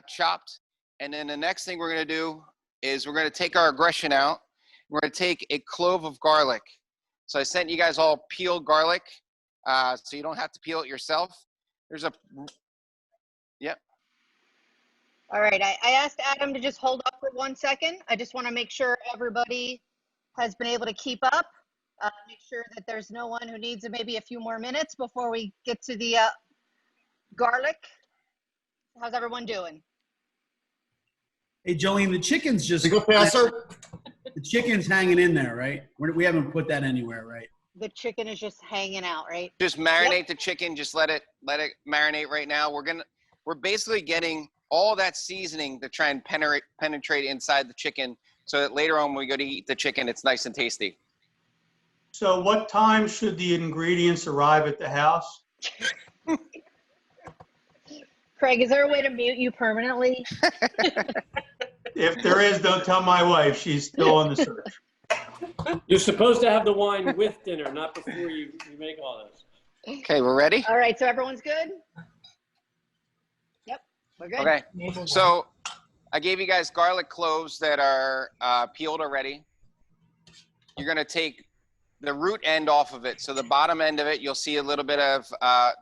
chopped. And then the next thing we're gonna do is we're gonna take our aggression out. We're gonna take a clove of garlic. So I sent you guys all peeled garlic, so you don't have to peel it yourself. There's a, yep. All right, I asked Adam to just hold up for 1 second. I just want to make sure everybody has been able to keep up. Make sure that there's no one who needs maybe a few more minutes before we get to the garlic. How's everyone doing? Hey, Jolene, the chicken's just go faster. The chicken's hanging in there, right? We haven't put that anywhere, right? The chicken is just hanging out, right? Just marinate the chicken. Just let it marinate right now. We're basically getting all that seasoning to try and penetrate inside the chicken so that later on when we go to eat the chicken, it's nice and tasty. So what time should the ingredients arrive at the house? Craig, is there a way to mute you permanently? If there is, don't tell my wife. She's still on the search. You're supposed to have the wine with dinner, not before you make all this. Okay, we're ready? All right, so everyone's good? Yep, we're good. Okay, so I gave you guys garlic cloves that are peeled already. You're gonna take the root end off of it. So the bottom end of it, you'll see a little bit of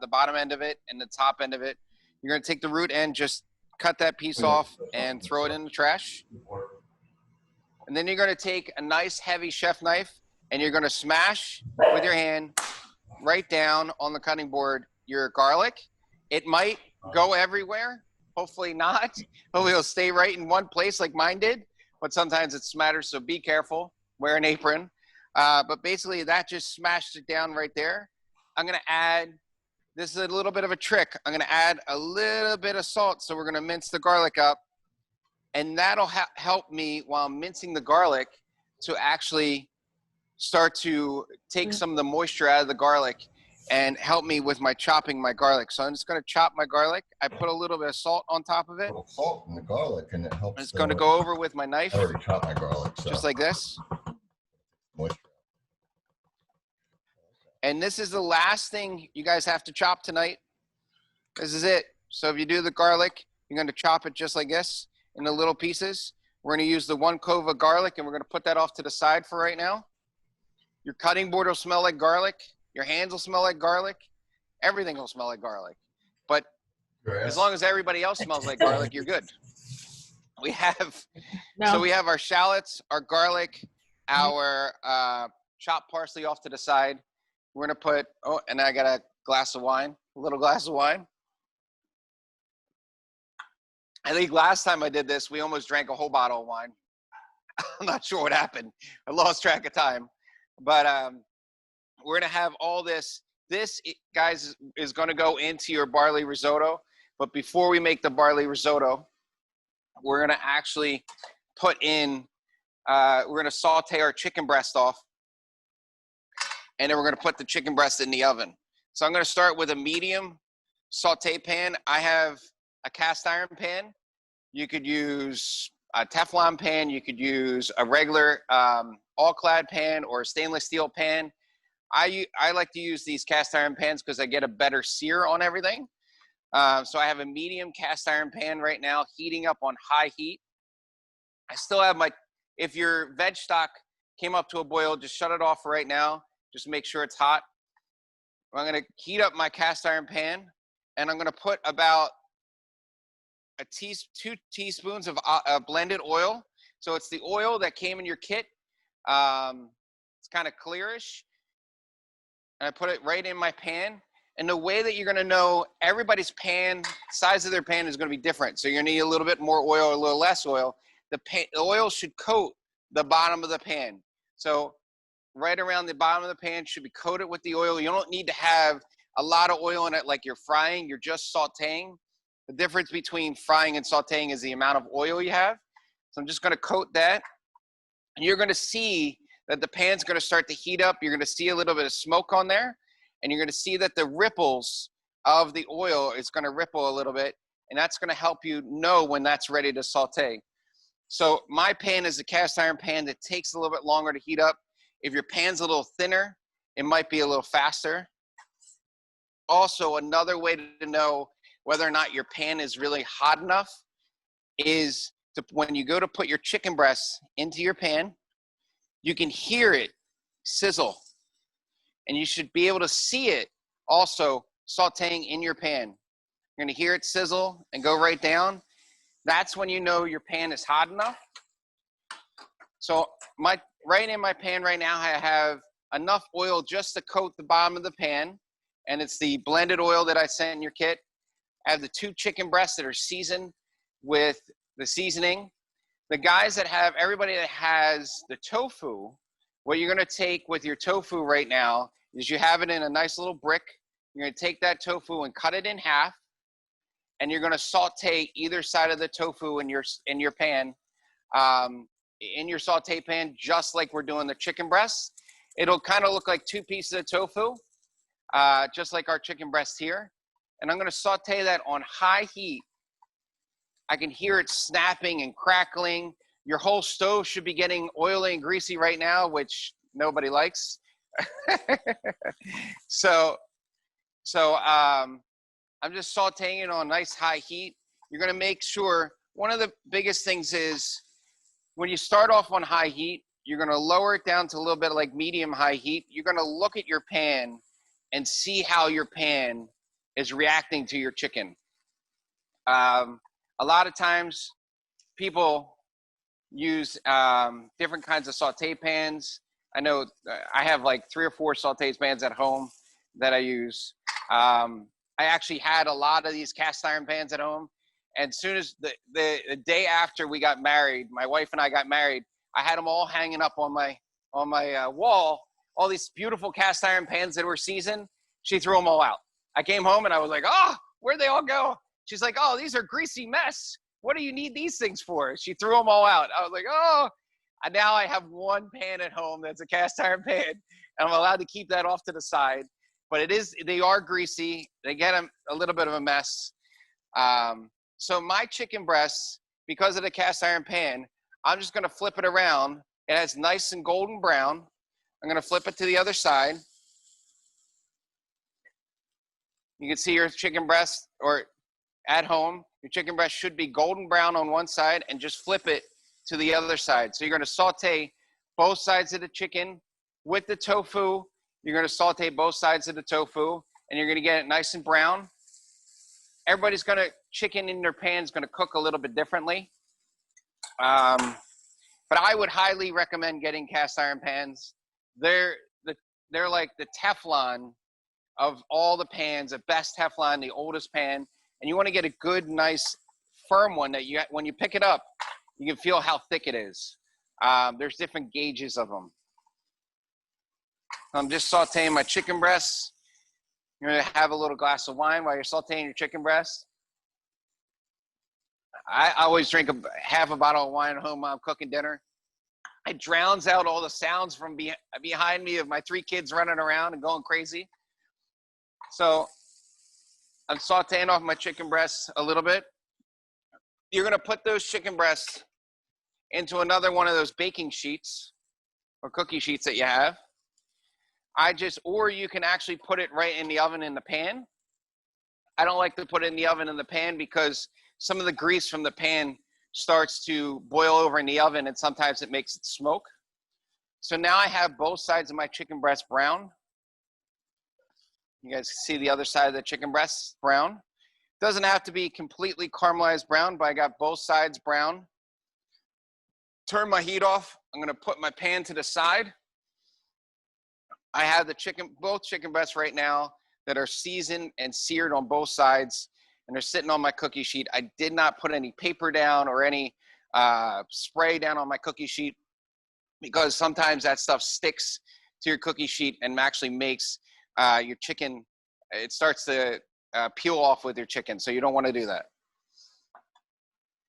the bottom end of it and the top end of it. You're gonna take the root end, just cut that piece off and throw it in the trash. And then you're gonna take a nice heavy chef knife and you're gonna smash with your hand right down on the cutting board your garlic. It might go everywhere, hopefully not. Hopefully it'll stay right in one place like mine did, but sometimes it smatters, so be careful, wear an apron. But basically that just smashed it down right there. I'm gonna add, this is a little bit of a trick. I'm gonna add a little bit of salt. So we're gonna mince the garlic up and that'll help me while I'm mincing the garlic to actually start to take some of the moisture out of the garlic and help me with my chopping my garlic. So I'm just gonna chop my garlic. I put a little bit of salt on top of it. A little salt in the garlic and it helps. I'm just gonna go over with my knife. I already chopped my garlic. So. Just like this. Moisture. And this is the last thing you guys have to chop tonight. This is it. So if you do the garlic, you're going to chop it just like this in the little pieces. We're going to use the 1 clove of garlic and we're going to put that off to the side for right now. Your cutting board will smell like garlic. Your hands will smell like garlic. Everything will smell like garlic. But as long as everybody else smells like garlic, you're good. we have, No. so we have our shallots, our garlic, our chopped parsley off to the side. We're gonna put, oh, and I got a glass of wine, a little glass of wine. I think last time I did this, we almost drank a whole bottle of wine. I'm not sure what happened. I lost track of time. But we're gonna have all this. This, guys, is gonna go into your barley risotto. But before we make the barley risotto, we're gonna actually put in, we're gonna saute our chicken breast off. And then we're gonna put the chicken breast in the oven. So I'm gonna start with a medium saute pan. I have a cast iron pan. You could use a Teflon pan. You could use a regular all-clad pan or a stainless steel pan. I like to use these cast iron pans because I get a better sear on everything. So I have a medium cast iron pan right now heating up on high heat. I still have my, if your veg stock came up to a boil, just shut it off for right now. Just make sure it's hot. I'm gonna heat up my cast iron pan and I'm gonna put about 2 teaspoons of blended oil. So it's the oil that came in your kit. It's kind of clearish. And I put it right in my pan. And the way that you're gonna know, everybody's pan, size of their pan is gonna be different. So you're gonna need a little bit more oil, a little less oil. The oil should coat the bottom of the pan. So right around the bottom of the pan should be coated with the oil. You don't need to have a lot of oil in it like you're frying, you're just sauteing. The difference between frying and sauteing is the amount of oil you have. So I'm just gonna coat that. And you're gonna see that the pan's gonna start to heat up. You're gonna see a little bit of smoke on there. And you're gonna see that the ripples of the oil is gonna ripple a little bit. And that's gonna help you know when that's ready to saute. So my pan is a cast iron pan that takes a little bit longer to heat up. If your pan's a little thinner, it might be a little faster. Also, another way to know whether or not your pan is really hot enough is when you go to put your chicken breast into your pan, you can hear it sizzle. And you should be able to see it also sauteing in your pan. You're gonna hear it sizzle and go right down. That's when you know your pan is hot enough. So right in my pan right now, I have enough oil just to coat the bottom of the pan. And it's the blended oil that I sent in your kit. I have the 2 chicken breasts that are seasoned with the seasoning. The guys that have, everybody that has the tofu, what you're gonna take with your tofu right now is you have it in a nice little brick. You're gonna take that tofu and cut it in half. And you're gonna saute either side of the tofu in your pan, in your saute pan, just like we're doing the chicken breasts. It'll kind of look like 2 pieces of tofu, just like our chicken breast here. And I'm gonna saute that on high heat. I can hear it snapping and crackling. Your whole stove should be getting oily and greasy right now, which nobody likes. So I'm just sauteing it on nice high heat. You're gonna make sure, one of the biggest things is when you start off on high heat, you're gonna lower it down to a little bit like medium high heat. You're gonna look at your pan and see how your pan is reacting to your chicken. A lot of times people use different kinds of saute pans. I know I have like 3 or 4 saute pans at home that I use. I actually had a lot of these cast iron pans at home. And as soon as the day after we got married, my wife and I got married, I had them all hanging up on my wall, all these beautiful cast iron pans that were seasoned. She threw them all out. I came home and I was like, oh, where'd they all go? She's like, oh, these are greasy mess. What do you need these things for? She threw them all out. I was like, oh, and now I have 1 pan at home that's a cast iron pan. And I'm allowed to keep that off to the side. But they are greasy. They get a little bit of a mess. So my chicken breasts, because of the cast iron pan, I'm just gonna flip it around. It has nice and golden brown. I'm gonna flip it to the other side. You can see your chicken breast, or at home, your chicken breast should be golden brown on one side, and just flip it to the other side. So you're gonna saute both sides of the chicken with the tofu. You're gonna saute both sides of the tofu, and you're gonna get it nice and brown. Everybody's chicken in their pan is gonna cook a little bit differently. But I would highly recommend getting cast iron pans. They're like the Teflon of all the pans, the best Teflon, the oldest pan. And you want to get a good, nice, firm one that when you pick it up, you can feel how thick it is. There's different gauges of them. I'm just sauteing my chicken breasts. You're going to have a little glass of wine while you're sauteing your chicken breasts. I always drink half a bottle of wine at home while I'm cooking dinner. It drowns out all the sounds from behind me of my 3 kids running around and going crazy. So I'm sauteing off my chicken breasts a little bit. You're going to put those chicken breasts into another one of those baking sheets or cookie sheets that you have. Or you can actually put it right in the oven in the pan. I don't like to put it in the oven in the pan because some of the grease from the pan starts to boil over in the oven and sometimes it makes it smoke. So now I have both sides of my chicken breast brown. You guys can see the other side of the chicken breast brown. Doesn't have to be completely caramelized brown, but I got both sides brown. Turn my heat off. I'm gonna put my pan to the side. I have both chicken breasts right now that are seasoned and seared on both sides, and they're sitting on my cookie sheet. I did not put any paper down or any spray down on my cookie sheet because sometimes that stuff sticks to your cookie sheet and actually makes your chicken, it starts to peel off with your chicken, so you don't want to do that.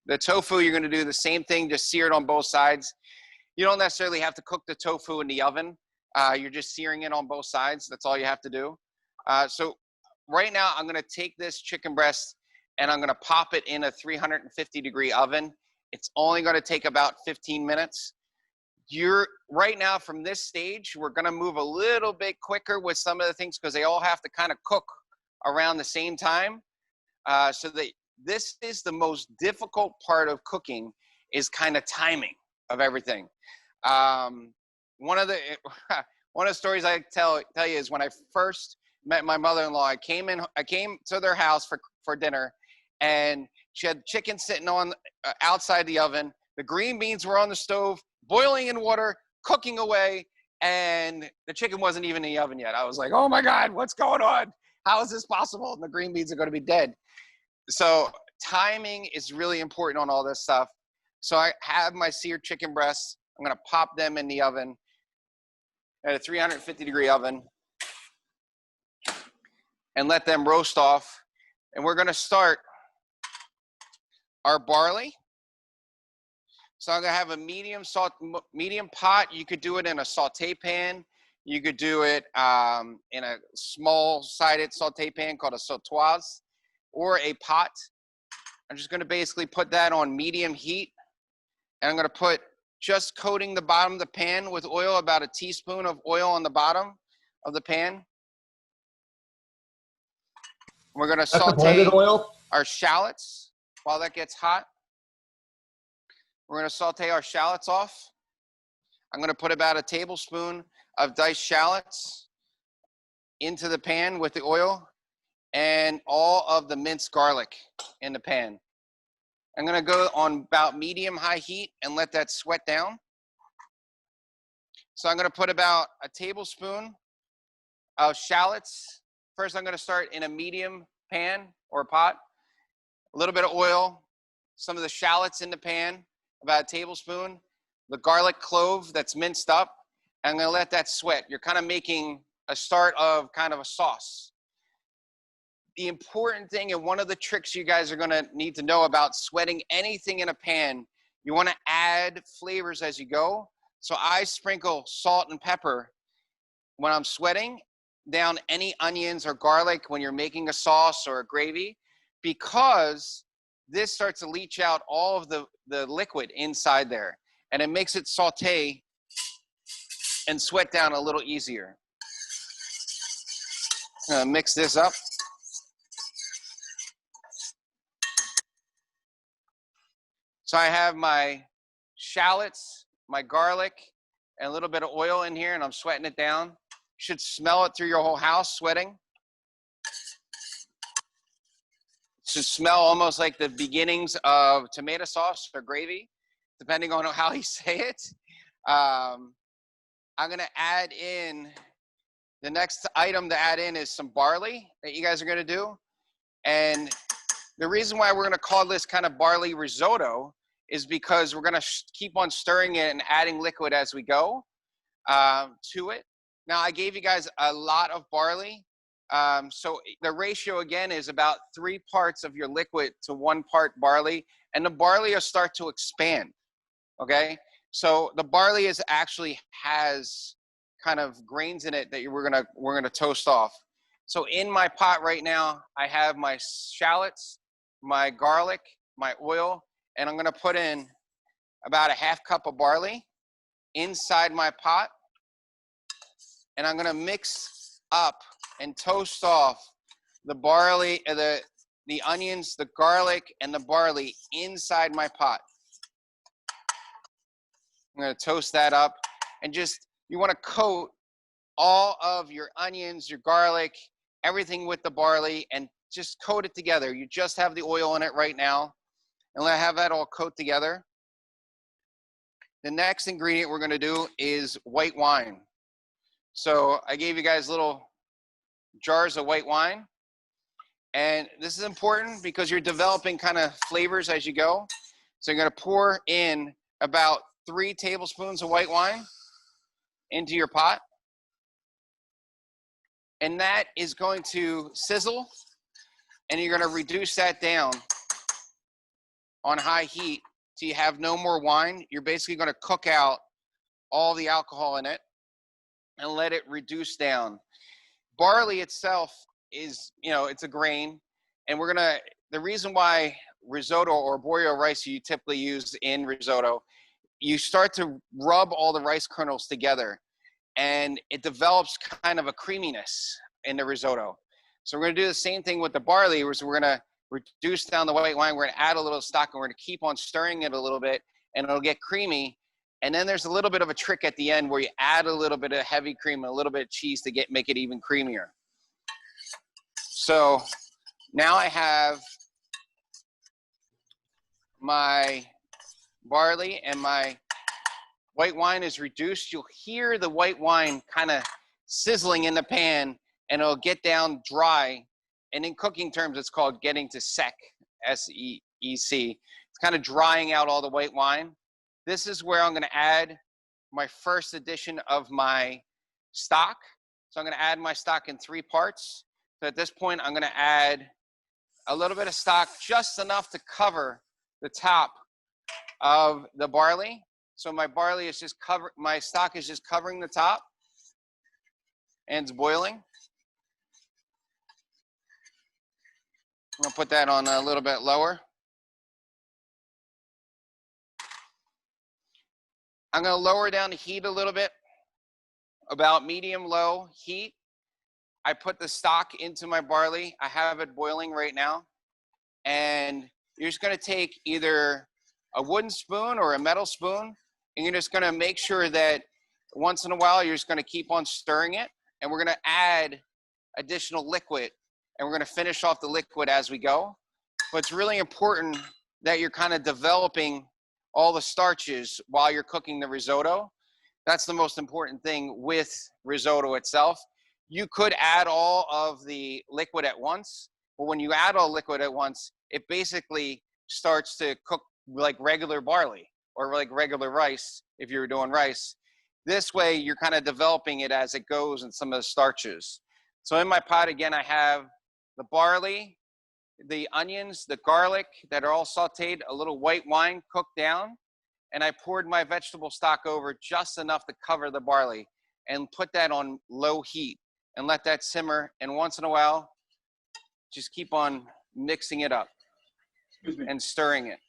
The tofu, you're going to do the same thing, just sear it on both sides. You don't necessarily have to cook the tofu in the oven. You're just searing it on both sides. That's all you have to do. So right now, I'm going to take this chicken breast and I'm going to pop it in a 350-degree oven. It's only going to take about 15 minutes. Right now, from this stage, we're going to move a little bit quicker with some of the things because they all have to kind of cook around the same time. So that this is the most difficult part of cooking, is kind of timing of everything. One of the stories I tell you is when I first met my mother-in-law, I came to their house for dinner, and she had chicken sitting on outside the oven. The green beans were on the stove, boiling in water, cooking away, and the chicken wasn't even in the oven yet. I was like, oh my God, what's going on? How is this possible? And the green beans are going to be dead. So timing is really important on all this stuff. So I have my seared chicken breasts. I'm going to pop them in the oven at a 350-degree oven and let them roast off. And we're going to start our barley. So I'm going to have a medium pot. You could do it in a saute pan. You could do it in a small-sided saute pan called a sautoise, or a pot. I'm just going to basically put that on medium heat. And I'm going to put, just coating the bottom of the pan with oil, about a teaspoon of oil on the bottom of the pan. We're going to saute our shallots while that gets hot. We're going to saute our shallots off. I'm going to put about a tablespoon of diced shallots into the pan with the oil, and all of the minced garlic in the pan. I'm going to go on about medium-high heat and let that sweat down. So I'm going to put about a tablespoon of shallots. First, I'm going to start in a medium pan or pot. A little bit of oil, some of the shallots in the pan, about a tablespoon, the garlic clove that's minced up. And I'm going to let that sweat. You're kind of making a start of kind of a sauce. The important thing, and one of the tricks you guys are going to need to know about sweating anything in a pan, you want to add flavors as you go. So I sprinkle salt and pepper when I'm sweating down any onions or garlic when you're making a sauce or a gravy, because this starts to leach out all of the liquid inside there, and it makes it saute and sweat down a little easier. I'm going to mix this up. So I have my shallots, my garlic, and a little bit of oil in here, and I'm sweating it down. You should smell it through your whole house, sweating. It should smell almost like the beginnings of tomato sauce or gravy. depending on how you say it. I'm gonna add in, the next item to add in is some barley that you guys are gonna do. And the reason why we're gonna call this kind of barley risotto is because we're gonna keep on stirring it and adding liquid as we go to it. Now I gave you guys a lot of barley. So the ratio again is about 3 parts of your liquid to 1 part barley, and the barley will start to expand, okay? So the barley is actually has kind of grains in it that we're gonna toast off. So in my pot right now, I have my shallots, my garlic, my oil, and I'm gonna put in about a 1/2 cup of barley inside my pot, and I'm gonna mix up and toast off the barley, the onions, the garlic, and the barley inside my pot. I'm gonna toast that up, and just, you wanna coat all of your onions, your garlic, everything with the barley, and just coat it together. You just have the oil in it right now, and let have that all coat together. The next ingredient we're gonna do is white wine. So I gave you guys little jars of white wine. And this is important because you're developing kind of flavors as you go. So you're gonna pour in about 3 tablespoons of white wine into your pot. And that is going to sizzle, and you're gonna reduce that down on high heat till you have no more wine. You're basically gonna cook out all the alcohol in it and let it reduce down. Barley itself is, it's a grain, and the reason why risotto or borio rice you typically use in risotto, you start to rub all the rice kernels together, and it develops kind of a creaminess in the risotto. So we're gonna do the same thing with the barley, where we're gonna reduce down the white wine, we're gonna add a little stock, and we're gonna keep on stirring it a little bit, and it'll get creamy. And then there's a little bit of a trick at the end where you add a little bit of heavy cream and a little bit of cheese to make it even creamier. So now I have my barley and my white wine is reduced. You'll hear the white wine kind of sizzling in the pan, and it'll get down dry. And in cooking terms, it's called getting to sec, S-E-E-C. It's kind of drying out all the white wine. This is where I'm gonna add my first addition of my stock. So I'm gonna add my stock in 3 parts. So at this point, I'm gonna add a little bit of stock, just enough to cover the top of the barley. So my barley is just my stock is just covering the top, and it's boiling. I'm gonna put that on a little bit lower. I'm gonna lower down the heat a little bit, about medium-low heat. I put the stock into my barley. I have it boiling right now. And you're just gonna take either a wooden spoon or a metal spoon, and you're just gonna make sure that once in a while, you're just gonna keep on stirring it. And we're gonna add additional liquid, and we're gonna finish off the liquid as we go. But it's really important that you're kind of developing all the starches while you're cooking the risotto. That's the most important thing with risotto itself. You could add all of the liquid at once, but when you add all liquid at once, it basically starts to cook like regular barley or like regular rice if you're doing rice. This way, you're kind of developing it as it goes in some of the starches. So in my pot, again, I have the barley, the onions, the garlic that are all sauteed, a little white wine cooked down, and I poured my vegetable stock over just enough to cover the barley and put that on low heat and let that simmer. And once in a while, just keep on mixing it up and stirring it.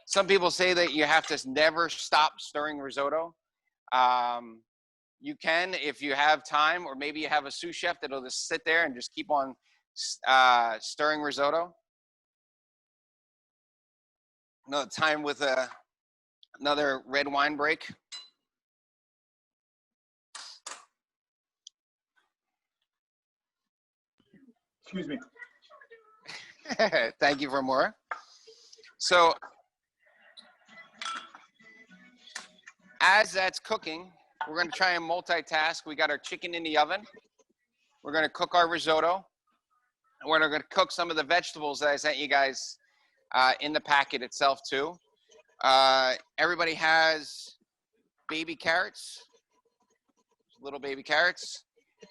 Some people say that you have to never stop stirring risotto. You can if you have time, or maybe you have a sous chef that'll just sit there and just keep on stirring risotto. Another time with another red wine break. Excuse me. Thank you for more. So as that's cooking, we're gonna try and multitask. We got our chicken in the oven. We're gonna cook our risotto. And we're gonna cook some of the vegetables that I sent you guys in the packet itself too. Everybody has baby carrots, little baby carrots,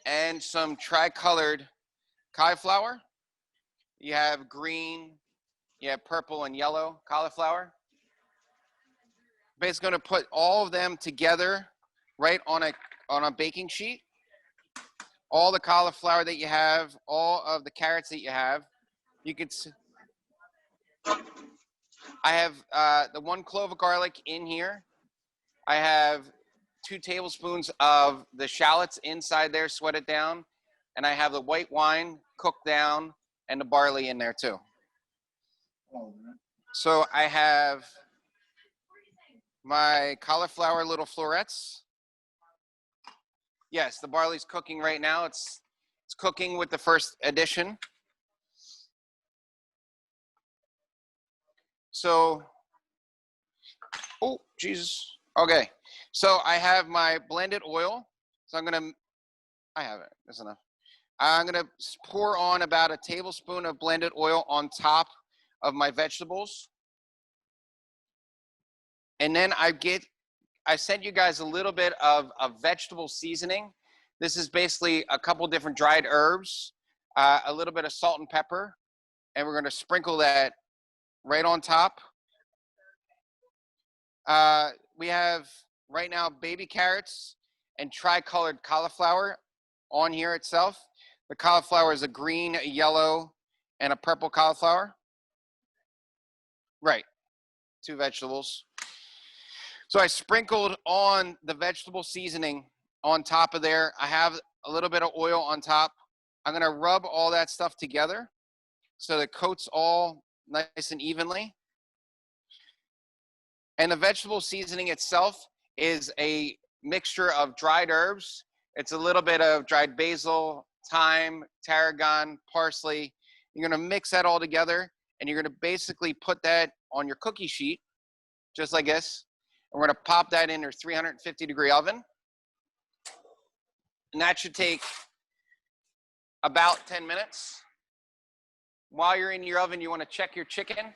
and some tricolored cauliflower. You have green, you have purple and yellow cauliflower. Basically gonna put all of them together right on a baking sheet. All the cauliflower that you have, all of the carrots that you have. You could, I have the 1 clove of garlic in here. I have 2 tablespoons of the shallots inside there, sweated down. And I have the white wine cooked down and the barley in there too. So I have my cauliflower little florets. Yes, the barley's cooking right now. It's cooking with the first addition. So, oh, Jesus. Okay, so I have my blended oil. So I have it, that's enough. I'm gonna pour on about a tablespoon of blended oil on top of my vegetables. And then I sent you guys a little bit of vegetable seasoning. This is basically a couple different dried herbs, a little bit of salt and pepper, and we're gonna sprinkle that right on top. We have right now baby carrots and tricolored cauliflower on here itself. The cauliflower is a green, a yellow, and a purple cauliflower. Right, 2 vegetables. So I sprinkled on the vegetable seasoning on top of there. I have a little bit of oil on top. I'm gonna rub all that stuff together so that it coats all nice and evenly. And the vegetable seasoning itself is a mixture of dried herbs. It's a little bit of dried basil, thyme, tarragon, parsley. You're gonna mix that all together and you're gonna basically put that on your cookie sheet, just like this. And we're gonna pop that in your 350-degree oven. And that should take about 10 minutes. While you're in your oven, you wanna check your chicken.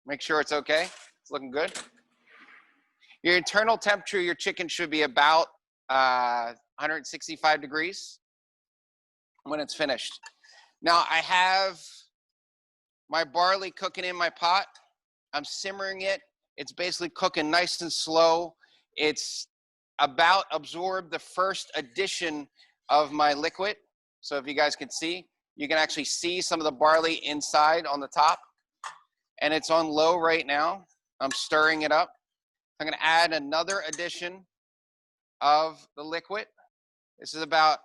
Make sure it's okay, it's looking good. Your internal temperature of your chicken should be about 165 degrees when it's finished. Now I have my barley cooking in my pot. I'm simmering it. It's basically cooking nice and slow. It's about absorbed the first addition of my liquid. So if you guys can see, you can actually see some of the barley inside on the top. And it's on low right now. I'm stirring it up. I'm gonna add another addition of the liquid. This is about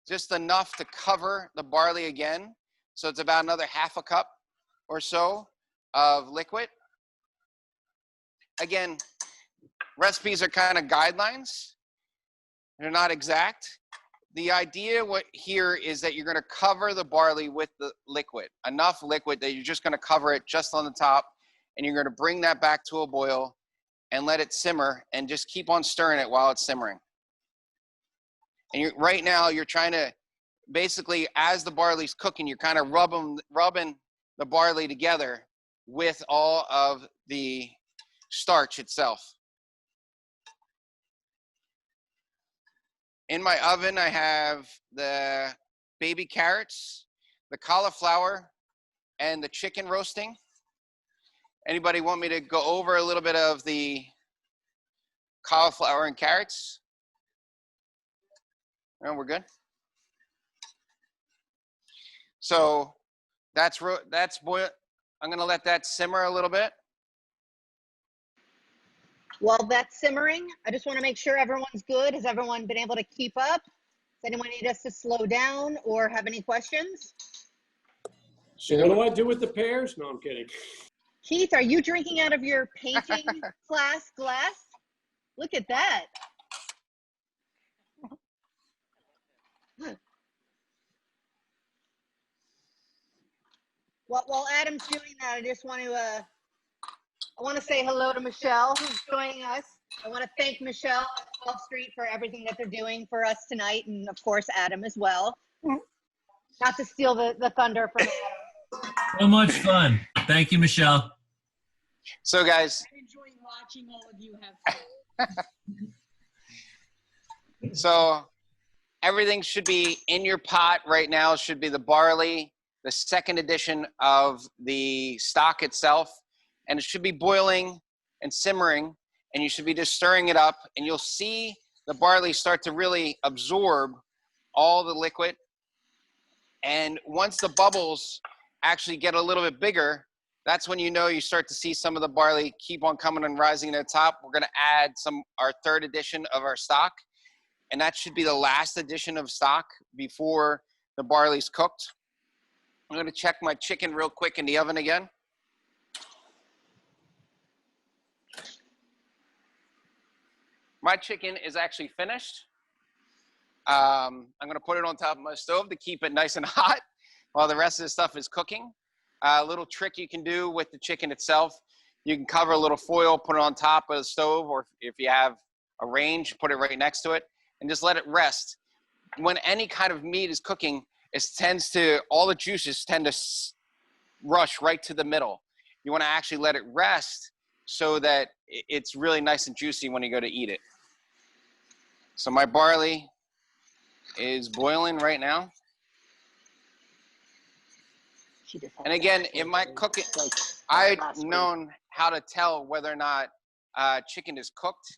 just enough to cover the barley again. So it's about another half a cup or so of liquid. Again, recipes are kind of guidelines. They're not exact. The idea here is that you're gonna cover the barley with the liquid, enough liquid that you're just gonna cover it just on the top, and you're gonna bring that back to a boil and let it simmer and just keep on stirring it while it's simmering. And right now you're trying to, basically as the barley's cooking, you're kind of rubbing the barley together with all of the starch itself. In my oven, I have the baby carrots, the cauliflower, and the chicken roasting. Anybody want me to go over a little bit of the cauliflower and carrots? No, we're good. So that's boil. I'm gonna let that simmer a little bit. While that's simmering, I just want to make sure everyone's good. Has everyone been able to keep up? Does anyone need us to slow down or have any questions? So what do I do with the pears? No, I'm kidding. Keith, are you drinking out of your painting class glass? Look at that. While Adam's doing that, I just want to I want to say hello to Michelle, who's joining us. I want to thank Michelle at 12th Street for everything that they're doing for us tonight, and of course, Adam as well. Not to steal the thunder from Adam. So much fun. Thank you, Michelle. So guys, I'm enjoying watching all of you have fun. so everything should be in your pot right now. Should be the barley, the second edition of the stock itself, and it should be boiling and simmering, and you should be just stirring it up, and you'll see the barley start to really absorb all the liquid. And once the bubbles actually get a little bit bigger, that's when you know you start to see some of the barley keep on coming and rising to the top. We're going to add our third edition of our stock, and that should be the last edition of stock before the barley's cooked. I'm going to check my chicken real quick in the oven again. My chicken is actually finished. I'm going to put it on top of my stove to keep it nice and hot while the rest of the stuff is cooking. A little trick you can do with the chicken itself, you can cover a little foil, put it on top of the stove, or if you have a range, put it right next to it, and just let it rest. When any kind of meat is cooking, all the juices tend to rush right to the middle. You want to actually let it rest so that it's really nice and juicy when you go to eat it. So my barley is boiling right now. And again, in my cooking, I've known how to tell whether or not chicken is cooked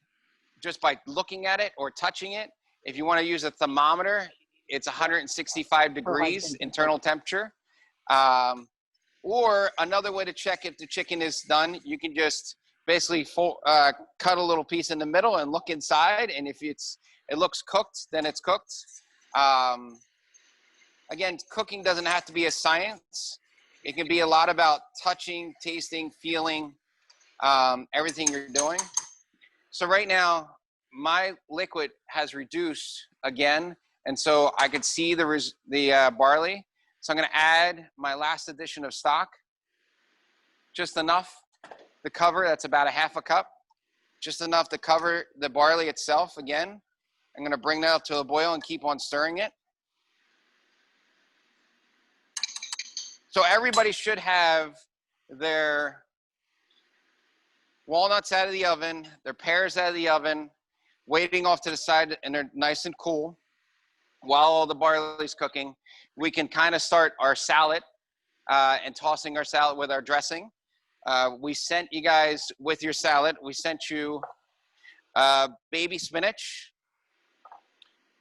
just by looking at it or touching it. If you want to use a thermometer, it's 165 degrees internal temperature. Or another way to check if the chicken is done, you can just basically cut a little piece in the middle and look inside. And if it looks cooked, then it's cooked. Again, cooking doesn't have to be a science. It can be a lot about touching, tasting, feeling, everything you're doing. So right now, my liquid has reduced again, and so I could see the barley. So I'm going to add my last addition of stock, just enough to cover. That's about a half a cup, just enough to cover the barley itself. Again, I'm going to bring that up to a boil and keep on stirring it. So everybody should have their walnuts out of the oven, their pears out of the oven, waiting off to the side, and they're nice and cool. While all the barley's cooking, we can kind of start our salad and tossing our salad with our dressing. We sent you guys with your salad, we sent you baby spinach,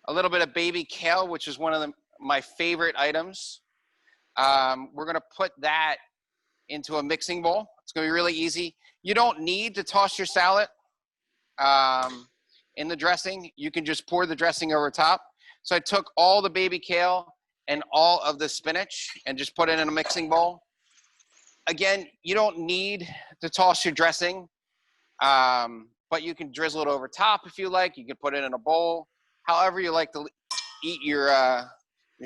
a little bit of baby kale, which is one of my favorite items. We're going to put that into a mixing bowl. It's going to be really easy. You don't need to toss your salad in the dressing. You can just pour the dressing over top. So I took all the baby kale and all of the spinach and just put it in a mixing bowl. Again, you don't need to toss your dressing, but you can drizzle it over top if you like. You can put it in a bowl, however you like to eat your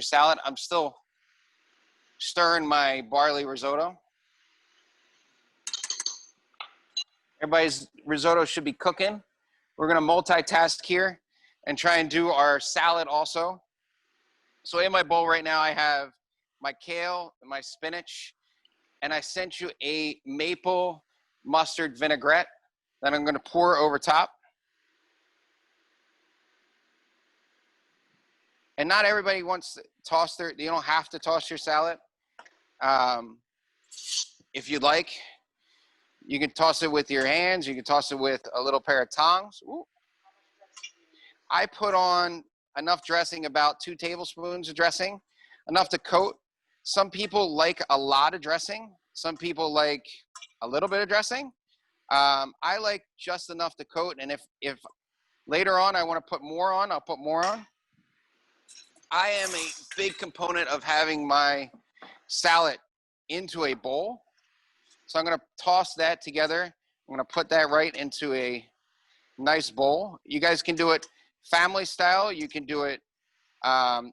salad. I'm still stirring my barley risotto. Everybody's risotto should be cooking. We're going to multitask here and try and do our salad also. So in my bowl right now, I have my kale, my spinach, and I sent you a maple mustard vinaigrette that I'm going to pour over top. And not everybody wants to toss you don't have to toss your salad. If you'd like, you can toss it with your hands. You can toss it with a little pair of tongs. Ooh. I put on enough dressing, about 2 tablespoons of dressing, enough to coat. Some people like a lot of dressing. Some people like a little bit of dressing. I like just enough to coat, and if later on I want to put more on, I'll put more on. I am a big component of having my salad into a bowl. So I'm going to toss that together. I'm going to put that right into a nice bowl. You guys can do it family style. You can do it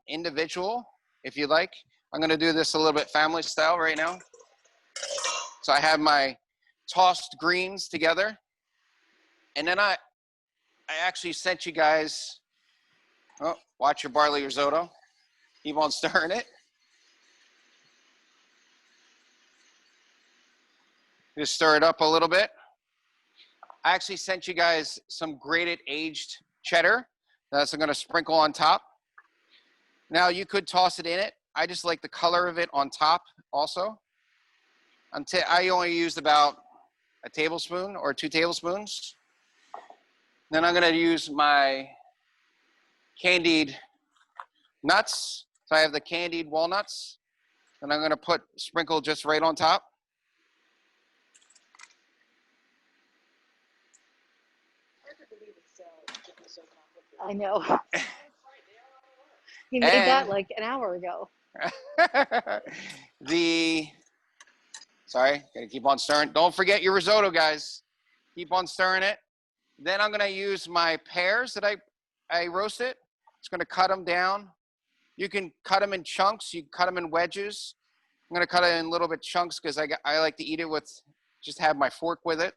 individual if you like. I'm going to do this a little bit family style right now. So I have my tossed greens together. And then I actually sent you guys, oh, watch your barley risotto. Keep on stirring it. Just stir it up a little bit. I actually sent you guys some grated aged cheddar that I'm gonna sprinkle on top. Now you could toss it in it. I just like the color of it on top also. I only used about a tablespoon or 2 tablespoons. Then I'm gonna use my candied nuts. So I have the candied walnuts, and I'm gonna sprinkle just right on top. I know. You made that like an hour ago. Sorry, gotta keep on stirring. Don't forget your risotto, guys. Keep on stirring it. Then I'm gonna use my pears that I roasted. Just gonna cut them down. You can cut them in chunks. You can cut them in wedges. I'm gonna cut it in little bit chunks because I like to eat it with, just have my fork with it.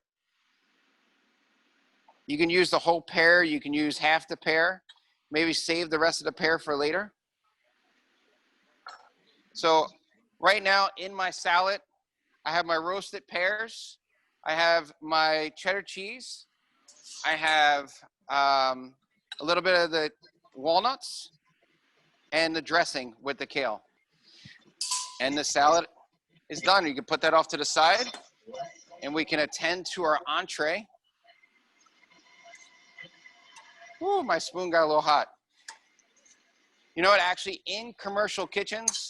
You can use the whole pear. You can use half the pear. Maybe save the rest of the pear for later. So right now in my salad, I have my roasted pears. I have my cheddar cheese. I have a little bit of the walnuts and the dressing with the kale. And the salad is done. You can put that off to the side and we can attend to our entree. Ooh, my spoon got a little hot. You know what, actually in commercial kitchens,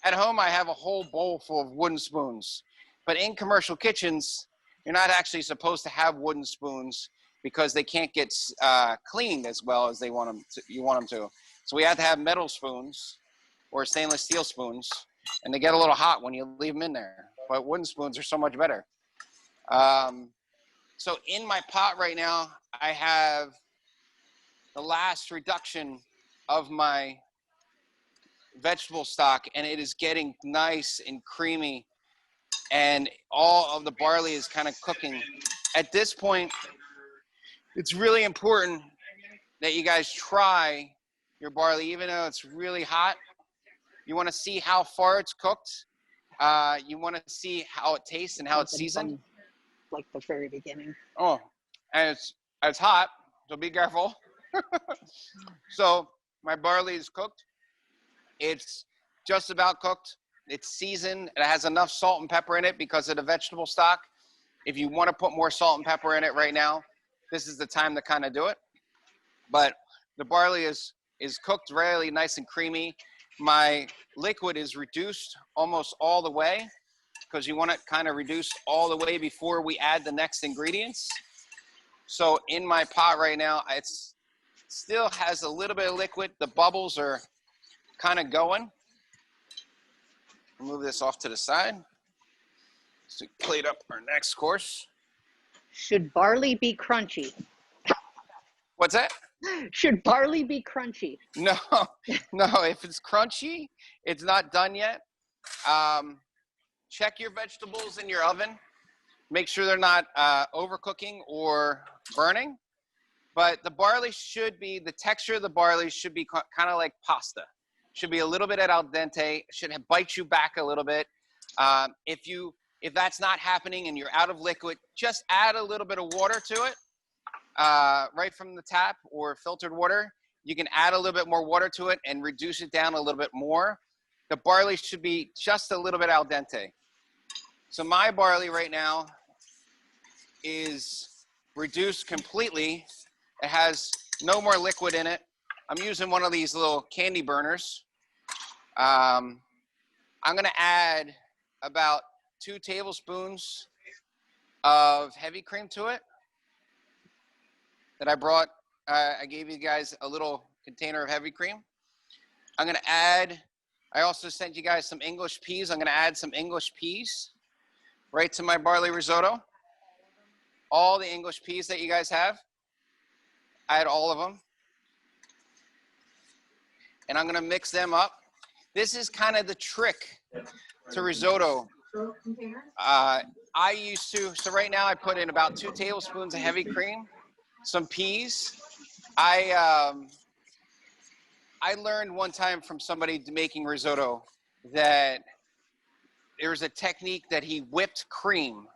at home I have a whole bowl full of wooden spoons. But in commercial kitchens, you're not actually supposed to have wooden spoons because they can't get cleaned as well as you want them to. So we have to have metal spoons or stainless steel spoons, and they get a little hot when you leave them in there. But wooden spoons are so much better. So in my pot right now, I have the last reduction of my vegetable stock, and it is getting nice and creamy, and all of the barley is kind of cooking. At this point, it's really important that you guys try your barley, even though it's really hot. You want to see how far it's cooked. You want to see how it tastes and how it's seasoned. Like the very beginning. Oh, and it's hot, so be careful. So my barley is cooked. It's just about cooked. It's seasoned. It has enough salt and pepper in it because of the vegetable stock. If you want to put more salt and pepper in it right now, this is the time to kind of do it. But the barley is cooked really nice and creamy. My liquid is reduced almost all the way because you want it kind of reduced all the way before we add the next ingredients. So in my pot right now, it still has a little bit of liquid. The bubbles are kind of going. Move this off to the side to plate up our next course. Should barley be crunchy? What's that? Should barley be crunchy? No, no. If it's crunchy, it's not done yet. Check your vegetables in your oven. Make sure they're not overcooking or burning. But the barley should be, the texture of the barley should be kind of like pasta. Should be a little bit al dente. Should bite you back a little bit. If that's not happening and you're out of liquid, just add a little bit of water to it, right from the tap or filtered water. You can add a little bit more water to it and reduce it down a little bit more. The barley should be just a little bit al dente. So my barley right now is reduced completely. It has no more liquid in it. I'm using one of these little candy burners. I'm gonna add about 2 tablespoons of heavy cream to it that I brought. I gave you guys a little container of heavy cream. I'm gonna add, I also sent you guys some English peas. I'm gonna add some English peas right to my barley risotto. All the English peas that you guys have, add all of them. And I'm gonna mix them up. This is kind of the trick to risotto. I used to, so right now I put in about 2 tablespoons of heavy cream, some peas. I learned one time from somebody making risotto that there was a technique that he whipped cream,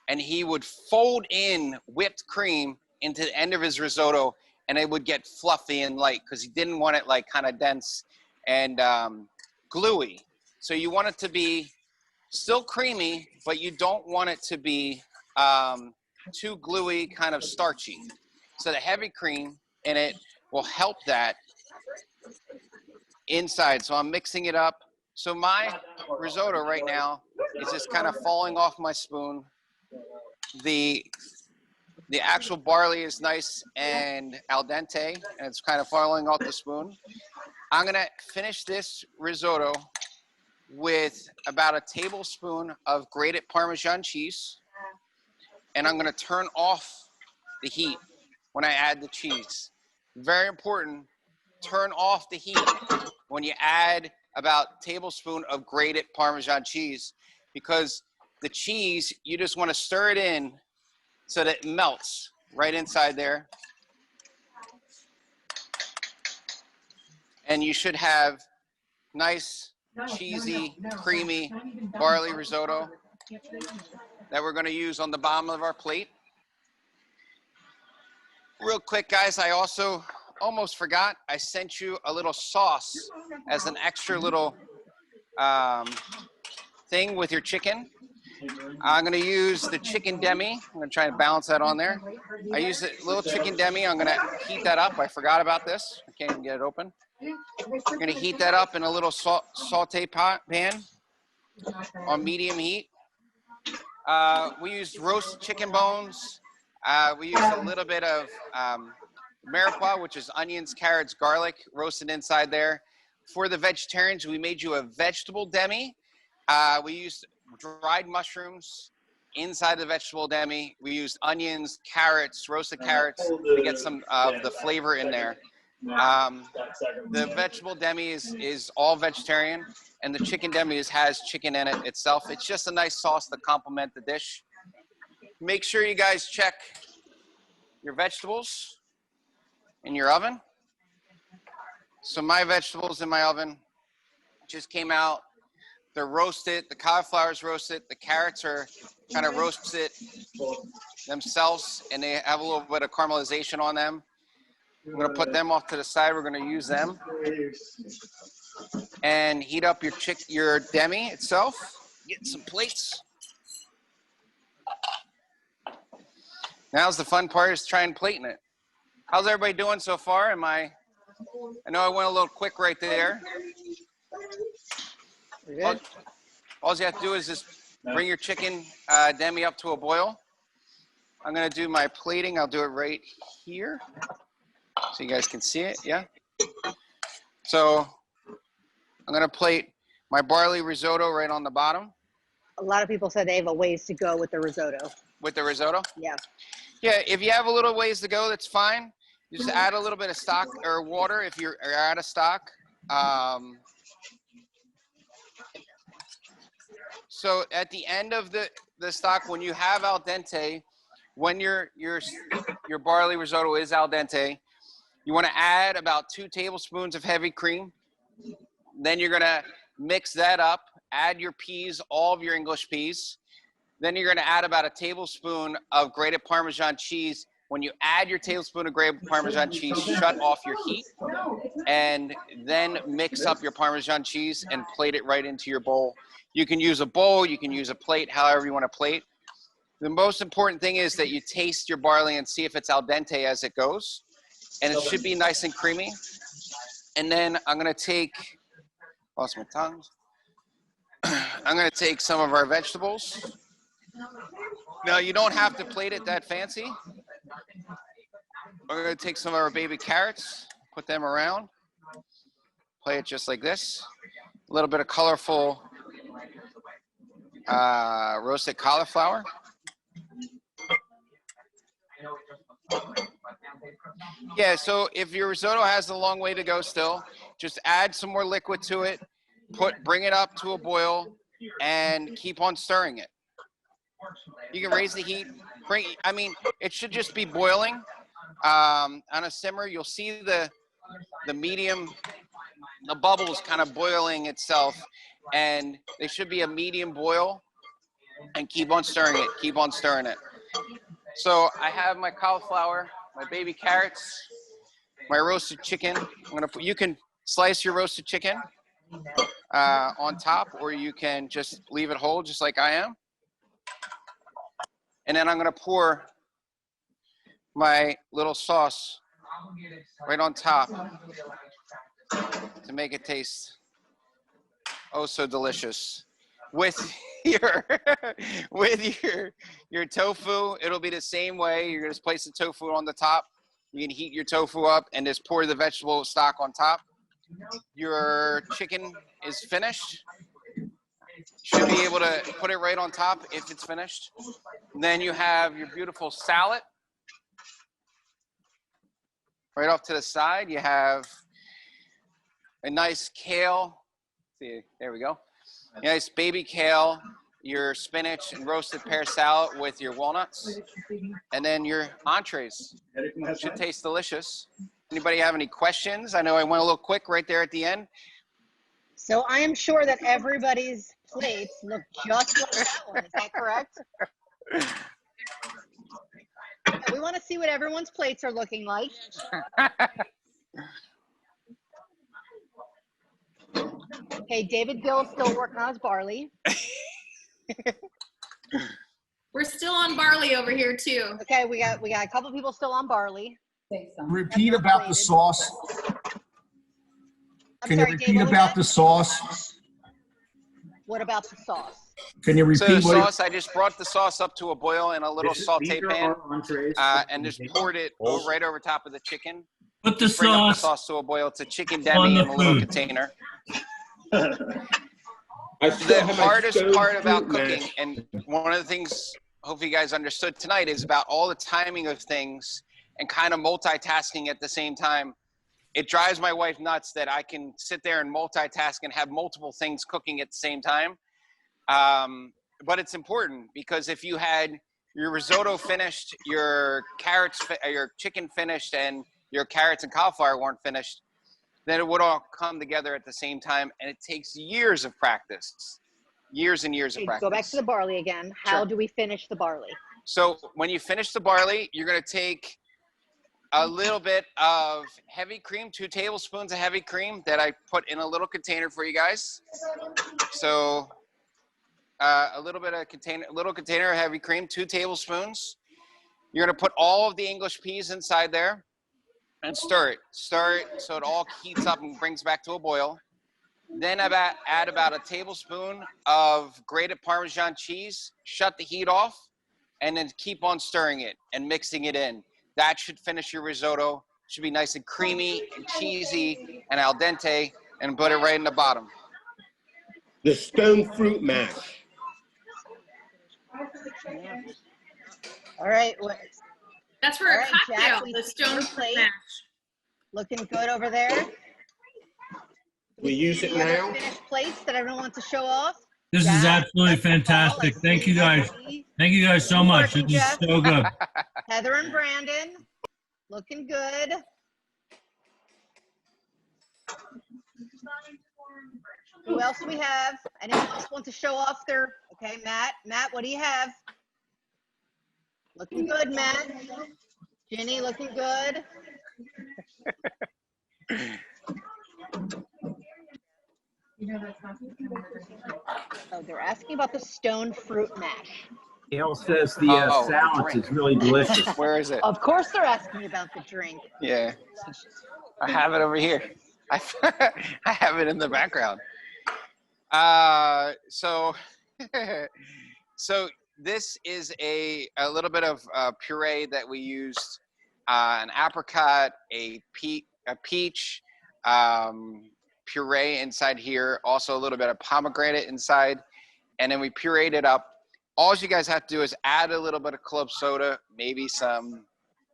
and he would fold in whipped cream into the end of his risotto, and it would get fluffy and light because he didn't want it like kind of dense and gluey. So you want it to be still creamy, but you don't want it to be too gluey, kind of starchy. So the heavy cream in it will help that inside. So I'm mixing it up. So my risotto right now is just kind of falling off my spoon. The actual barley is nice and al dente, and it's kind of falling off the spoon. I'm gonna finish this risotto with about a tablespoon of grated Parmesan cheese, and I'm gonna turn off the heat when I add the cheese. Very important, turn off the heat when you add about a tablespoon of grated Parmesan cheese, because the cheese, you just want to stir it in so that it melts right inside there. And you should have nice, cheesy, creamy barley risotto that we're going to use on the bottom of our plate. Real quick, guys, I also almost forgot. I sent you a little sauce as an extra little thing with your chicken. I'm going to use the chicken demi. I'm going to try and balance that on there. I use a little chicken demi. I'm going to heat that up. I forgot about this. I can't even get it open. I'm going to heat that up in a little saute pan on medium heat. We used roast chicken bones. We used a little bit of mirepoix, which is onions, carrots, garlic, roasted inside there. For the vegetarians, we made you a vegetable demi. We used dried mushrooms inside the vegetable demi. We used onions, carrots, roasted carrots to get some of the flavor in there. The vegetable demi is all vegetarian, and the chicken demi has chicken in it itself. It's just a nice sauce to complement the dish. Make sure you guys check your vegetables in your oven. So my vegetables in my oven just came out. They're roasted. The cauliflower's roasted. The carrots are kind of roasted themselves, and they have a little bit of caramelization on them. I'm going to put them off to the side. We're going to use them. And heat up your demi itself. Get some plates. Now's the fun part, is trying plating it. How's everybody doing so far? I know I went a little quick right there. All you have to do is just bring your chicken demi up to a boil. I'm going to do my plating. I'll do it right here so you guys can see it. Yeah. So I'm going to plate my barley risotto right on the bottom. A lot of people said they have a ways to go with the risotto. With the risotto? Yeah. Yeah, if you have a little ways to go, that's fine. You just add a little bit of stock or water if you're out of stock. So at the end of the stock, when you have al dente, when your barley risotto is al dente, you want to add about 2 tablespoons of heavy cream. Then you're going to mix that up, add your peas, all of your English peas. Then you're going to add about a tablespoon of grated Parmesan cheese. When you add your tablespoon of grated Parmesan cheese, shut off your heat, and then mix up your Parmesan cheese and plate it right into your bowl. You can use a bowl, you can use a plate, however you want to plate. The most important thing is that you taste your barley and see if it's al dente as it goes. And it should be nice and creamy. And then I'm going to take, lost my tongue. I'm going to take some of our vegetables. Now, you don't have to plate it that fancy. We're going to take some of our baby carrots, put them around, plate it just like this. A little bit of colorful roasted cauliflower. Yeah, so if your risotto has a long way to go still, just add some more liquid to it, bring it up to a boil, and keep on stirring it. You can raise the heat. It should just be boiling on a simmer. You'll see the medium, the bubbles kind of boiling itself, and they should be a medium boil. And keep on stirring it. Keep on stirring it. So I have my cauliflower, my baby carrots, my roasted chicken. You can slice your roasted chicken on top, or you can just leave it whole, just like I am. And then I'm gonna pour my little sauce right on top to make it taste oh so delicious. With your tofu, it'll be the same way. You're gonna just place the tofu on the top. You can heat your tofu up and just pour the vegetable stock on top. Your chicken is finished. Should be able to put it right on top if it's finished. And then you have your beautiful salad. Right off to the side, you have a nice kale. See, there we go. Nice baby kale, your spinach and roasted pear salad with your walnuts, and then your entrees. Should taste delicious. Anybody have any questions? I know I went a little quick right there at the end. So I am sure that everybody's plates look just like that one. Is that correct? We want to see what everyone's plates are looking like. Okay, David Gill's still working on his barley. We're still on barley over here too. Okay, we got a couple people still on barley. Repeat about the sauce. Can you repeat about the sauce? What about the sauce? Can you repeat So the what? sauce, I just brought the sauce up to a boil in a little saute pan and just poured it right over top of the chicken. Put the Bring up the sauce sauce to a boil. It's a chicken on demi the in a little food. container. I still The have my hardest stone part about fruit cooking, mash. and one of the things hopefully you guys understood tonight, is about all the timing of things and kind of multitasking at the same time. It drives my wife nuts that I can sit there and multitask and have multiple things cooking at the same time. But it's important, because if you had your risotto finished, your your chicken finished, and your carrots and cauliflower weren't finished, then it would all come together at the same time, and it takes years of practice. Years and years of practice. Go back to the barley again. How do we finish the barley? So when you finish the barley, you're going to take a little bit of heavy cream, 2 tablespoons of heavy cream that I put in a little container for you guys. So a little container of heavy cream, 2 tablespoons. You're going to put all of the English peas inside there and stir it so it all heats up and brings back to a boil. Then add about a tablespoon of grated Parmesan cheese, shut the heat off, and then keep on stirring it and mixing it in. That should finish your risotto. It should be nice and creamy and cheesy and al dente, and put it right in the bottom. The stone fruit mash. All right. That's for a cocktail, the stone plate. mash. Looking good over there. We use it Any other now. finished plates that everyone wants to show off? This is absolutely fantastic. Thank you guys. Thank you guys so much. This is so good. Heather and Brandon, looking good. Who else do we have? Anyone else want to show off their, okay, Matt, what do you have? Looking good, Matt. Ginny, looking good. Oh, they're asking about the stone fruit mash. Gail says the salad is really delicious. Where is it? Of course they're asking about the drink. Yeah, I have it over here. I have it in the background. So this is a little bit of puree that we used, an apricot, a peach puree inside here, also a little bit of pomegranate inside, and then we pureed it up. All you guys have to do is add a little bit of club soda, maybe some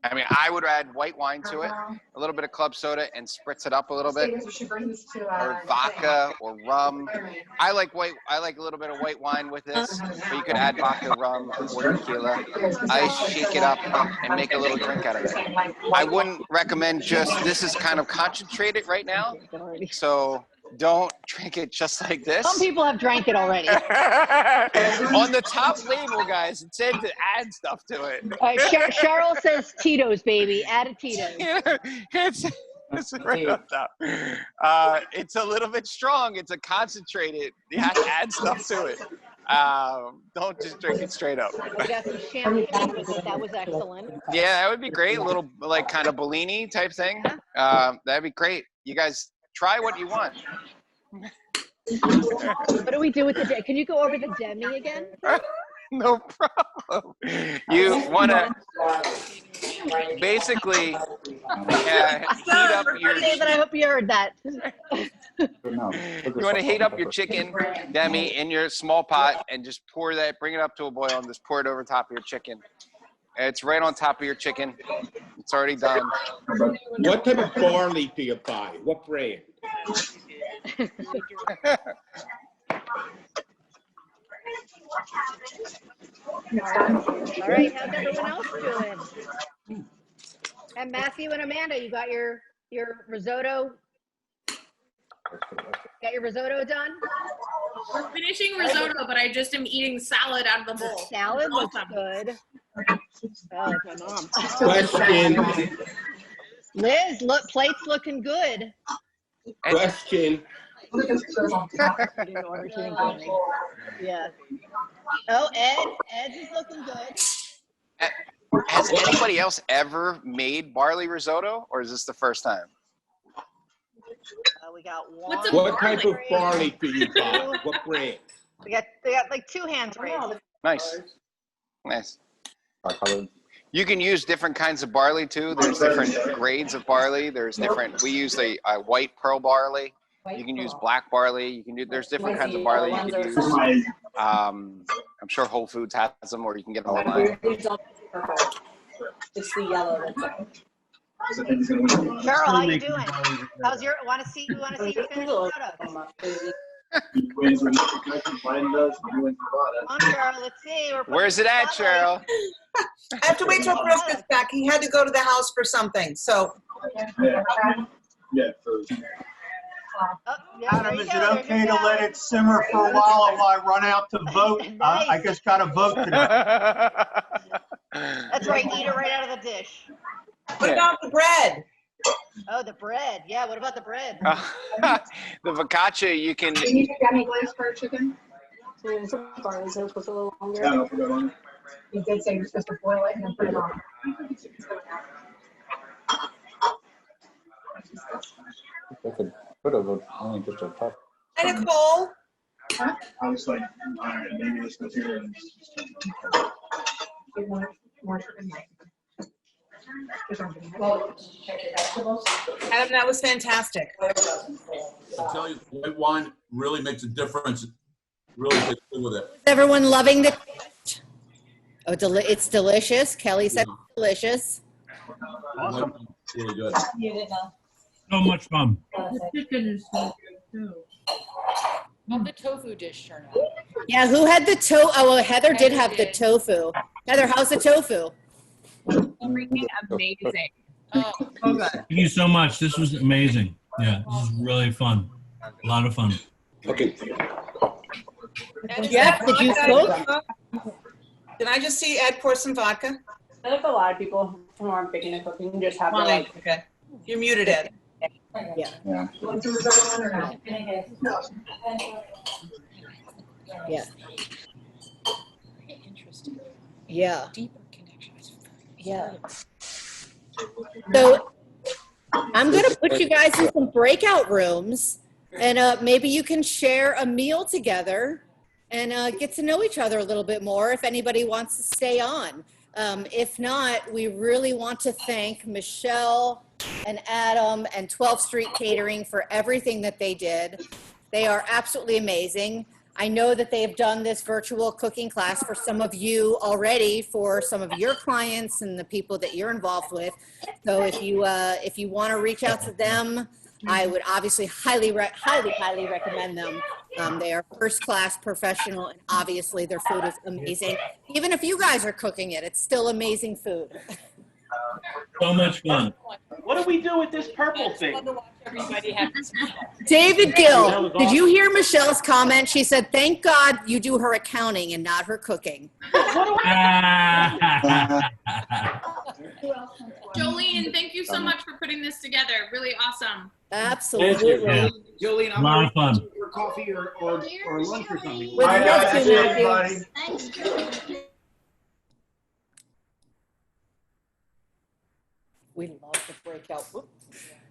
I mean, I would add white wine to it, a little bit of club soda, and spritz it up a little bit, or vodka or rum. I like a little bit of white wine with this, but you could add vodka, rum, or tequila. Ice, shake it up, and make a little drink out of it. I wouldn't recommend this is kind of concentrated right now, so don't drink it just like this. Some people have drank it already. On the top label, guys, it said to add stuff to it. Cheryl says Tito's, baby. Add a Tito's. It's right on top. It's a little bit strong. It's a concentrated. You have to add stuff to it. Don't just drink it straight up. We got some champagne with it. That was excellent. Yeah, that would be great. A little like kind of Bellini type thing. That'd be great. You guys try what you want. What do we do with the can you go over the demi again? No problem. You want to basically heat up your... David, I hope you heard that. You want to heat up your chicken demi in your small pot and just bring it up to a boil and just pour it over top of your chicken. It's right on top of your chicken. It's already done. What type of barley do you buy? What brand? All right, how's everyone else doing? And Matthew and Amanda, you got your risotto? Got your risotto done? We're finishing risotto, but I just am eating salad out of the bowl. Salad looks good. Oh, like my mom. Question. Liz, plate's looking good. Question. Yeah. Oh, Ed's is looking good. Has anybody else ever made barley risotto, or is this the first time? We got one. What type of barley do you buy? What brand? We got like 2 hands raised. Nice. Nice. You can use different kinds of barley too. There's different grades of barley. We use a white pearl barley. You can use black barley. There's different kinds of barley you can use. I'm sure Whole Foods has them, or you can get them online. It's the yellow that's Cheryl, how you doing? How's your? Want to see your finished photos? Come on, Cheryl. Let's see. Where's it at, Cheryl? I have to wait till Chris gets back. He had to go to the house for something. So. Adam, is it okay to let it simmer for a while I run out to vote? I just got to vote today. That's right. Eat it right out of the dish. What about the bread? Oh, the bread. Yeah, what about the bread? The focaccia, you can... Do you need a demi glaze for chicken? barley so it was a little longer. Yeah, I'll put it on. You did say you're supposed to boil it and then put it on. I could put it only just a top. Hi, Nicole. Huh? I was like, all right, maybe this material is... More chicken. Adam, that was fantastic. I tell you, white wine really makes a difference. Really takes good with it. Is everyone loving the? Oh, it's delicious. Kelly said it's delicious. Awesome. Really good. You didn't know. So much fun. The chicken is so good too. How'd the tofu dish turn out? Yeah, who had the tofu? Oh, well, Heather did have the tofu. Heather, how's the tofu? Freaking amazing. Oh, Thank you so much. This was amazing. Yeah, this is really fun. A lot of fun. Okay. Jeff, did you cook? Did I just see Ed pour some vodka? I think a lot of people who aren't big into cooking just have to Fine. like. Okay. You're muted, Ed. Yeah. Yeah. Yeah. Yeah. Yeah. So I'm going to put you guys in some breakout rooms, and maybe you can share a meal together and get to know each other a little bit more if anybody wants to stay on. If not, we really want to thank Michelle and Adam and 12th Street Catering for everything that they did. They are absolutely amazing. I know that they've done this virtual cooking class for some of you already, for some of your clients and the people that you're involved with. So if you want to reach out to them, I would obviously highly recommend them. They are first-class professional, and obviously their food is amazing. Even if you guys are cooking it, it's still amazing food. So much fun. What do we do with this purple thing? David Gill, did you hear Michelle's comment? She said, thank God you do her accounting and not her cooking. Jolene, thank you so much for putting this together. Really awesome. Absolutely. Jolene, I'm A lot of fun. for coffee or lunch or something. With love to, Matthew. We love the breakout.